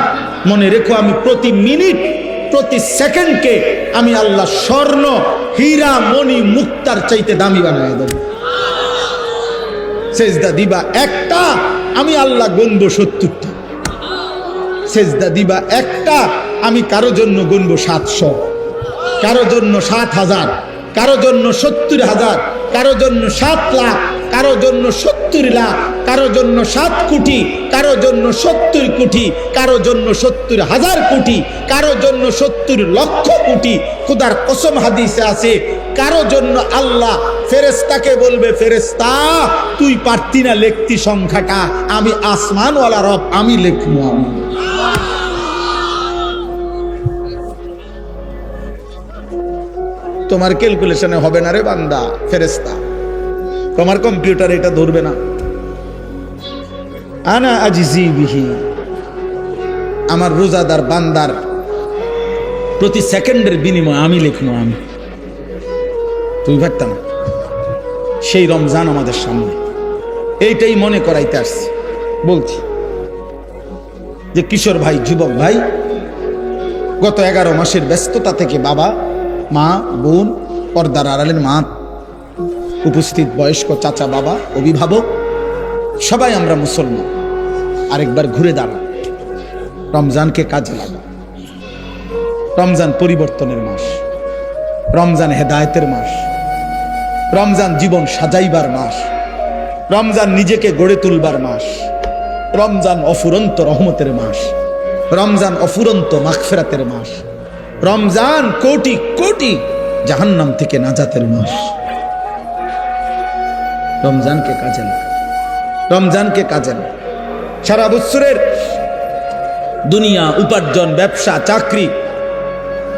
মনে রেখো আমি প্রতি মিনিট প্রতি সেকেন্ডকে আমি আল্লাহ স্বর্ণ হীরা মণি মুক্তার চাইতে দামি বানায় দেব। সেজদা দিবা একটা, আমি আল্লাহ গুনবো 70টা। সেজদা দিবা একটা, আমি কারো জন্য গুনবো 700, কারো জন্য 7,000, কারো জন্য 70,000, কারো জন্য 7 লাখ, কারো জন্য 70 লাখ, কারো জন্য 7 কোটি, কারো জন্য 70 কোটি, কারো জন্য 70,000 কোটি, কারো জন্য 70 লক্ষ কোটি। খোদার কসম হাদিসে আছে, কারো জন্য আল্লাহ ফেরেশতাকে বলবে, ফেরেশতা তুই পারতি না লিখতি সংখ্যাটা, আমি আসমানওয়ালা রব, আমি লিখবো। আমি তোমার ক্যালকুলেশনে হবে না রে বান্দা, ফেরেশতা তোমার কম্পিউটার এটা ধরবে না। আনা আজিজি বিহি, আমার রোজাদার বান্দার প্রতি সেকেন্ডের বিনিময় আমি লিখবো। আমি, তুমি ভাবতাম সেই রমজান আমাদের সামনে, এইটাই মনে করাইতে আসছি। বলছি যে কিশোর ভাই, যুবক ভাই, গত 11 মাসের ব্যস্ততা থেকে বাবা মা বোন, পর্দার আড়ালের মা, উপস্থিত বয়স্ক চাচা বাবা, অভিভাবক, সবাই আমরা মুসলমান। আরেকবার ঘুরে দাঁড়া, রমজানকে কাজে লাগা। রমজান পরিবর্তনের মাস, রমজান হেদায়েতের মাস, রমজান জীবন সাজাইবার মাস, রমজান নিজেকে গড়ে তুলবার মাস, রমজান অফুরন্ত রহমতের মাস, রমজান অফুরন্ত মাগফিরাতের মাস, রমজান কোটি কোটি জাহান্নাম থেকে নাজাতের মাস। রমজানকে কাজে লাগা, রমজানকে কাজে লাগা। সারা বছরের দুনিয়া, উপার্জন, ব্যবসা, চাকরি,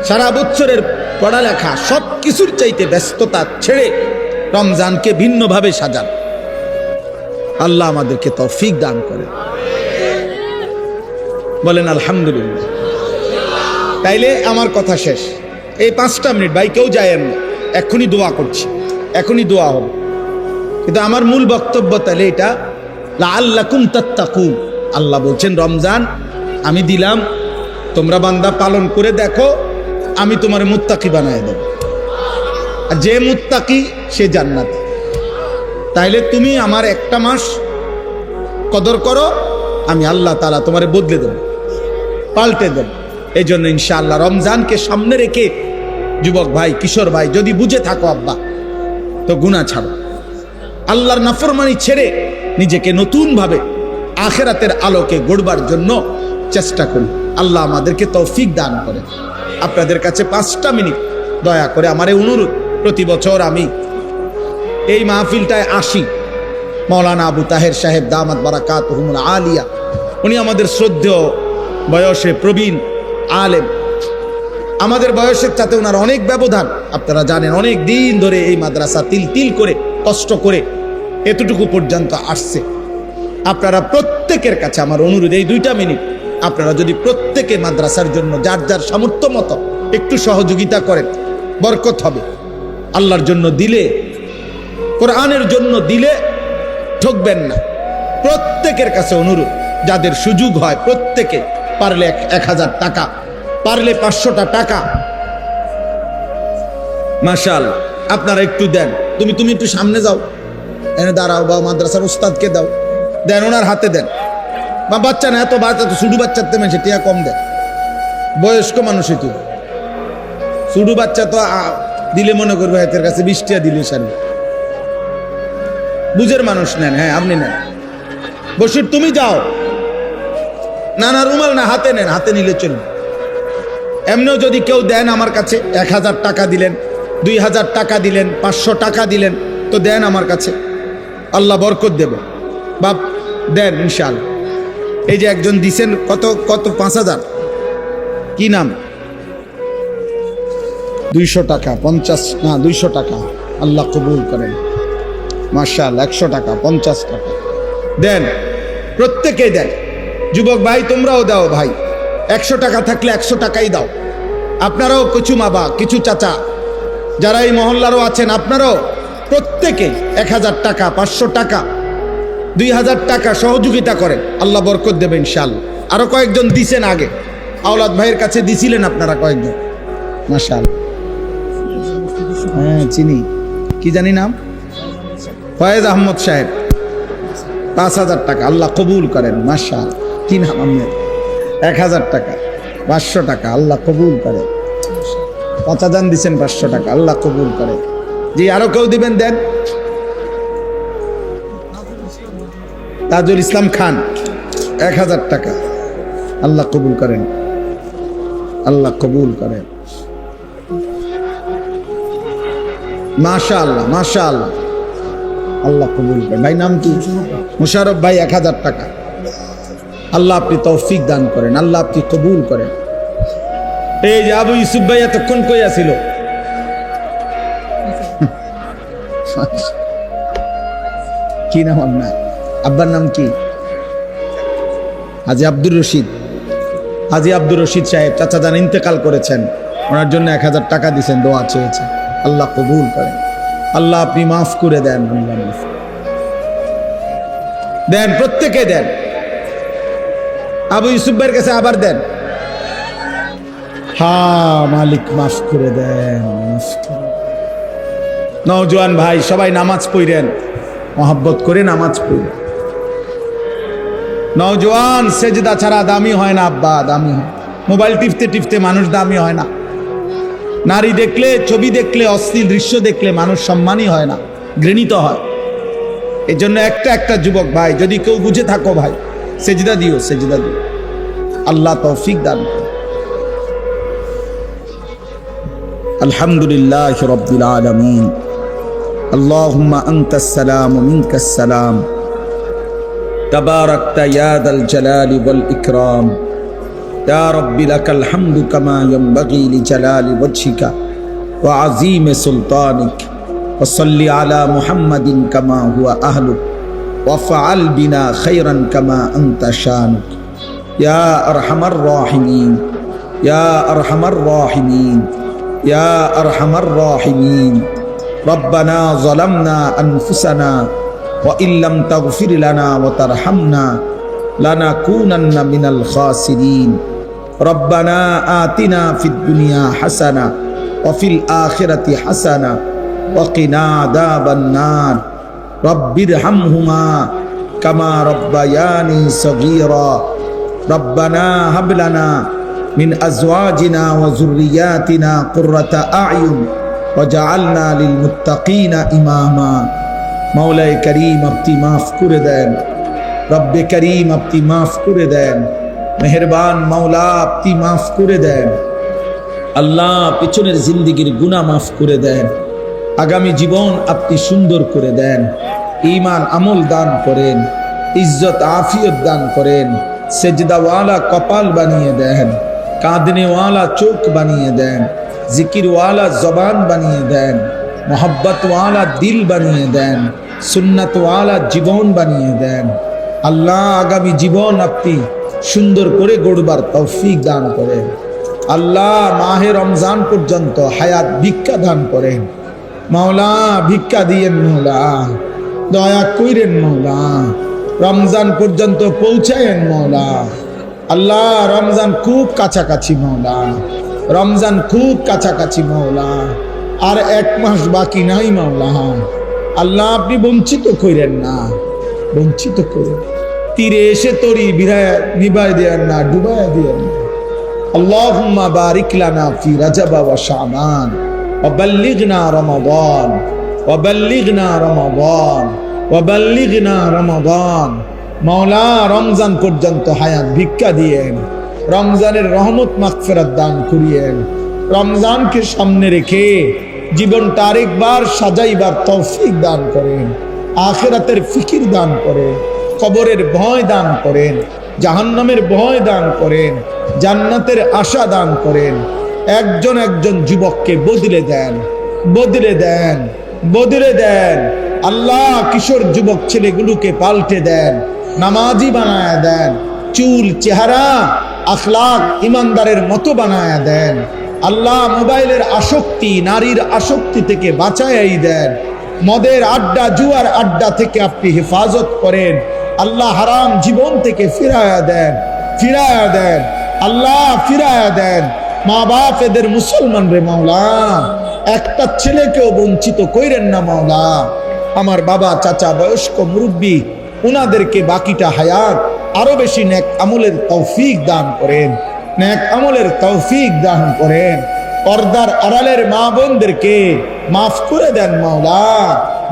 সারা বছরের পড়ালেখা, সব কিছুর চাইতে ব্যস্ততা ছেড়ে রমজানকে ভিন্নভাবে সাজান। আল্লাহ আমাদেরকে তৌফিক দান করে, বলেন আলহামদুলিল্লাহ। তাইলে আমার কথা শেষ। এই 5টা মিনিট ভাই কেউ যায়েন না, এখনই দোয়া করছি, এখনই দোয়া হবে। কিন্তু আমার মূল বক্তব্য তাহলে এটা, লাআল্লাকুম তাত্তাকুন। আল্লাহ বলছেন রমজান আমি দিলাম, তোমরা বান্দা পালন করে দেখো, আমি তোমার মুত্তাকি বানায় দেব। আর যে মুত্তাকি সে জান্নাতি। তাইলে তুমি আমার একটা মাস কদর করো, আমি আল্লাহ তাআলা তোমারে বদলে দেব, পাল্টে দেব। এই জন্য ইনশাআল্লাহ রমজানকে সামনে রেখে যুবক ভাই, কিশোর ভাই, যদি বুঝে থাকো আব্বা, তো গুনাহ ছাড়ো, আল্লাহর নাফরমানি ছেড়ে নিজেকে নতুনভাবে আখিরাতের আলোকে গড়বার জন্য চেষ্টা করি। আল্লাহ আমাদেরকে তৌফিক দান করে। আপনাদের কাছে 5টা মিনিট দয়া করে আমার এই অনুরোধ, প্রতি বছর আমি এই মাহফিলটায় আসি। মাওলানা আবু তাহের সাহেব দামাত বারাকাতুহুমুল আলিয়া, উনি আমাদের শ্রদ্ধেয়, বয়সে প্রবীণ আলেম। আমাদের বয়সের সাথে ওনার অনেক ব্যবধান, আপনারা জানেন। অনেক দিন ধরে এই মাদ্রাসা তিল তিল করে কষ্ট করে এতটুকু পর্যন্ত আসছে। আপনারা প্রত্যেকের কাছে আমার অনুরোধ, এই 2টা মিনিট আপনারা যদি প্রত্যেকে মাদ্রাসার জন্য যার যার সামর্থ্য মতো একটু সহযোগিতা করেন, বরকত হবে। আল্লাহর জন্য দিলে, কোরআনের জন্য দিলে ঠকবেন না। প্রত্যেকের কাছে অনুরোধ, যাদের সুযোগ হয় প্রত্যেকে পারলে 1000 টাকা, পারলে 500টা টাকা, মাশাআল্লাহ আপনারা একটু দেন। তুমি একটু সামনে যাও, এনে দাঁড়াও, বা মাদ্রাসার উস্তাদকে দাও, দেন, ওনার হাতে দেন। বা বাচ্চা না, এত বাচ্চা তো শুধু বাচ্চার তেমন সে টিয়া কম দেয়, বয়স্ক মানুষই তো। শুধু বাচ্চা তো দিলে মনে করবে হাতের কাছে 20 টাকা দিলে সারি। বুঝের মানুষ নেন, হ্যাঁ আপনি নেন। বসির তুমি যাও, না না রুমাল না, হাতে নেন, হাতে নিলে চলবে। এমনিও যদি কেউ দেন আমার কাছে, 1000 টাকা দিলেন, 2000 টাকা দিলেন, 500 টাকা দিলেন, তো দেন আমার কাছে, আল্লাহ বরকত দেবে। বাপ দেন ইনশাআল্লাহ। এই যে একজন দিছেন, কত 5000, কি নাম? 200 টাকা, 50 না 200 টাকা, আল্লাহ কবুল করেন। মাশাআল্লাহ 100 টাকা, 50 টাকা দেন, প্রত্যেকেই দেন। যুবক ভাই তোমরাও দাও ভাই, 100 টাকা থাকলে 100 টাকাই দাও। আপনারাও কিছু মাবা, কিছু চাচা যারা এই মহল্লারও আছেন, আপনারাও প্রত্যেকে 1000 টাকা, 500 টাকা, 2000 টাকা সহযোগিতা করেন, আল্লাহ বরকত দেবেন ইনশাআল্লাহ। আরো কয়েকজন দিছেন আগে, আওলাদ ভাইয়ের কাছে দিছিলেন আপনারা কয়েকজন, মাশাআল্লাহ। হ্যাঁ চিনি, কি জানি নাম, ফয়েজ আহমদ সাহেব, 5000 টাকা, আল্লাহ কবুল করেন, মাশাআল্লাহ। কি নাম আপনার? 1000 টাকা, 500 টাকা, আল্লাহ কবুল করেন। চাচাজান দিচ্ছেন 500 টাকা, আল্লাহ কবুল করেন। জি আরো কেউ দিবেন, দেন। তাজুল ইসলাম খান 1000 টাকা, আল্লাহ কবুল করেন, আল্লাহ কবুল করেন, মাশাআল্লাহ মাশাআল্লাহ, আল্লাহ কবুল করেন। ভাই নাম কি? মুশারফ ভাই 1000 টাকা, আল্লাহ আপনি তৌফিক দান করেন, আল্লাহ আপনি কবুল করেন। এই যে আবু ইউসুফ ভাই এতক্ষণ কই আছিল? কি নাম আপনার? আব্বার নাম কি? হাজি আব্দুর রশিদ। হাজি আব্দুর রশিদ সাহেব চাচা যান ইন্তেকাল করেছেন, ওনার জন্য 1000 টাকা দিয়েছেন, দোয়া চেয়েছে, আল্লাহ কবুল করেন, আল্লাহ আপনি মাফ করে দেন, আল্লাহ মাফ দেন, প্রত্যেকে দেন। আবু ইউসুফ ভাইয়ের কাছে আবার দেন। হ্যাঁ মালিক মাফ করে দেন, মাফ করে। নওজোয়ান ভাই সবাই নামাজ পড়েন, মহব্বত করে নামাজ পড়েন। নওজোয়ান সেজদা ছাড়া দামি হয় না আব্বা, দামি হয়। মোবাইল টিপতে টিপতে মানুষ দামি হয় না। নারী দেখলে, ছবি দেখলে, অশ্লীল দৃশ্য দেখলে মানুষ সম্মানই হয় না, ঘৃণিত হয়। এই জন্য একটা যুবক ভাই, যদি কেউ বুঝে থাকো ভাই, সেজদা দিও, সেজদা দিও, আল্লাহ তৌফিক দান করেন। আলহামদুলিল্লাহ রাব্বিল আলামিন, আল্লাহুম্মা আনতাস সালাম ওয়া মিনকাস সালাম, তাবারাকতা ইয়া যাল জালালি ওয়াল ইকরাম, ইয়া রাব্বি লাকাল হামদু কামা ইয়ানবাগি লিজালালি ওয়াজহিকা ওয়া আযীমি সুলতানিক, ওয়া সাল্লি আলা মুহাম্মাদিন কামা হুয়া আহলুক, ওয়া ফাআল বিনা খায়রান কামা আনতা শানুক, ইয়া আরহামার রাহিমিন, ইয়া আরহামার রাহিমিন, ইয়া আরহামার রাহিমিন। রব্বানা যালামনা আনফুসানা ওয়া ইল্লাম তাগফির লানা ওয়া তারহামনা লানাকুনান্না মিনাল খাসিরিন। রব্বানা আতিনা ফিদ দুনিয়া হাসানা ওয়া ফিল আখিরাতি হাসানা ওয়া কিনা আযাবান নার। রব্বিরহামহুমা কামা রব্বায়ানি সগীরা। রব্বানা হাব লানা মিন আজওয়াজিনা ওয়া যুররিয়াতিনা কুররাতা আ'য়ুন ওয়াজআলনা লিল মুত্তাকিনা ইমামা। মাওলাই করিম আপনি মাফ করে দেন, রব্বে করিম আপনি মাফ করে দেন, মেহেরবান মাওলা আপনি মাফ করে দেন। আল্লাহ পিছনের জিন্দেগির গুনাহ মাফ করে দেন, আগামী জীবন আপনি সুন্দর করে দেন, ঈমান আমল দান করেন, ইজ্জত আফিয়ত দান করেন, সেজদাওয়ালা কপাল বানিয়ে দেন, কাঁদনেওয়ালা চোখ বানিয়ে দেন, জিকিরওয়ালা জবান বানিয়ে দেন, মোহব্বতওয়ালা দিল বানিয়ে দেন, সুন্নাতওয়ালা জীবন বানিয়ে দেন। আল্লাহ আগামী জীবন আপনি সুন্দর করে গড়বার তৌফিক দান করেন। আল্লাহ মাহে রমজান পর্যন্ত হায়াত ভিক্ষা দান করেন। মাওলা ভিক্ষা দিয়েন, মাওলা দয়া কইরেন, মাওলা রমজান পর্যন্ত পৌঁছায়েন মওলা। আল্লাহ রমজান খুব কাছাকাছি মওলা, রমজান খুব কাছাকাছি মওলা। আর 1 মাস বাকি নাই মওলা। আল্লাহ আপনি বঞ্চিত করেন না, বঞ্চিত করেন। তীরে এসে তরি নিবাই দেন না, ডুবাই দেন না। আল্লাহুম্মা বারিক লানা ফি রাজাব ওয়া শাবান ওয়া বাল্লিগনা রমাদান ওয়া বাল্লিগনা রমাদান ওয়া বাল্লিগনা রমাদান। মাওলা রমজান পর্যন্ত হায়াত ভিক্ষা দিয়েন, রমজানের রহমত মাগফিরাত দান করিয়েন। রমজানকে সামনে রেখে জীবনটা আরেকবার সাজাইবার তৌফিক দান করেন, আখিরাতের ফিকির দান করেন, কবরের ভয় দান করেন, জাহান্নামের ভয় দান করেন, জান্নাতের আশা দান করেন। একজন একজন যুবককে বদলে দেন, বদলে দেন, বদলে দেন। আল্লাহ কিশোর যুবক ছেলেগুলোকে পাল্টে দেন, নামাজি বানায় দেন, চুল চেহারা আখলাক ইমানদারের মতো বানায় দেন। আল্লাহ মোবাইলের আসক্তি, নারীর আসক্তি থেকে বাঁচাই দেন। মদের আড্ডা, জুয়ার আড্ডা থেকে আপনি হেফাজত করেন। আল্লাহ হারাম জীবন থেকে ফিরায়া দেন, ফিরায়া দেন। আল্লাহ ফিরায়া দেন। মা বাপ এদের মুসলমান রে মাওলা, একটা ছেলেকেও বঞ্চিত কইরেন না মাওলা। আমার বাবা, চাচা, বয়স্ক মুরব্বী, উনাদেরকে বাকিটা হায়াত আরো বেশি নেক আমলের তৌফিক দান করেন, নেক আমলের তৌফিক দান করেন। পর্দার আড়ালের মা বোনদেরকে মাফ করে দেন মাওলা।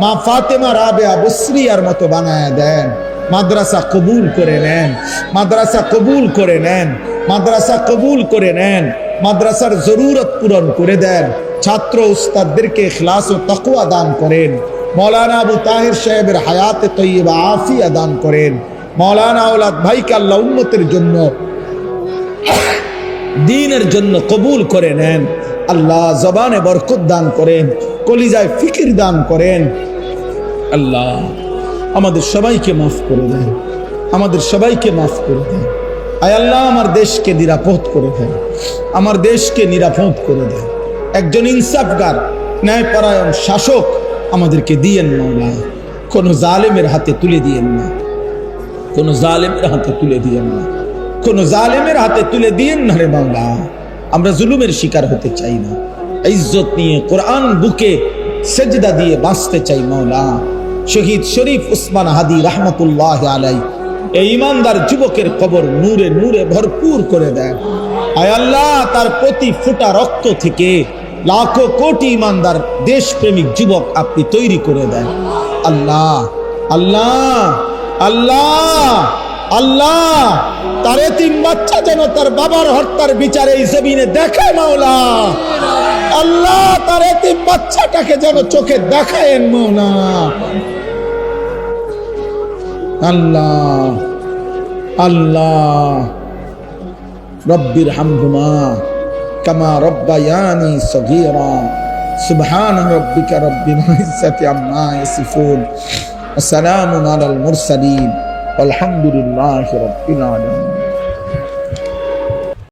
মা ফাতেমা রাবেয়া বসরিয়ার মতো বানায় দেন। মাদ্রাসা কবুল করে নেন, মাদ্রাসা কবুল করে নেন, মাদ্রাসা কবুল করে নেন। মাদ্রাসার জরুরত পূরণ করে দেন। ছাত্র উস্তাদদেরকে ইখলাস ও তাকওয়া দান করেন। মৌলানা আবু তাহির সাহেবের হায়াতে তৈয়বা আফিয়া দান করেন। মৌলানা আওলাদ ভাইকে আল্লাহ উম্মতের জন্য, দ্বীনের জন্য কবুল করে নেন। আল্লাহ জবানে বরকত দান করেন, কলিজায় ফিকির দান করেন। আল্লাহ আমাদের সবাইকে মাফ করে দেন, আমাদের সবাইকে মাফ করে দেন। আয় আল্লাহ আমার দেশকে নিরাপদ করে দেন, আমার দেশকে নিরাপদ করে দেন। একজন ইনসাফগার, ন্যায়পরায়ণ শাসক আমাদেরকে দিয়েন মাওলা। কোনো জালেমের হাতে তুলে দিয়েন না, কোনো জালেমের হাতে তুলে দিয়েন না, কোনো জালেমের হাতে তুলে দিয়েন না রে মাওলা। আমরা জুলুমের শিকার হতে চাই না। ইজ্জত নিয়ে কোরআন বুকে সেজদা দিয়ে বাঁচতে চাই মাওলা। শহীদ শরীফ উসমান হাদি রহমতুল্লাহ আলাই এই ইমানদার যুবকের কবর নূরে নূরে ভরপুর করে দেন। আয় আল্লাহ তার প্রতি ফোঁটা রক্ত থেকে লাখো কোটি ইমানদার দেশপ্রেমিক যুবক আপনি তৈরি করে দেন। আল্লাহ আল্লাহ আল্লাহ আল্লাহ তার এতিম বাচ্চা যেন তার বাবার হত্যার বিচারে এই জমিনে দেখে মাওলা। আল্লাহ তার এতিম বাচ্চাটাকে যেন চোখে দেখায়েন মাওলা। আল্লাহ আল্লাহ রব্বির হামহুমা কামা রব্বায়ানি সগীরা। সুবহান রাব্বিকা রব্বিল ইজ্জাতি আম্মা ইয়াসিফুন ওয়া সালামুন আলাল মুরসালিন আলহামদুলিল্লাহি রাব্বিল আলামিন।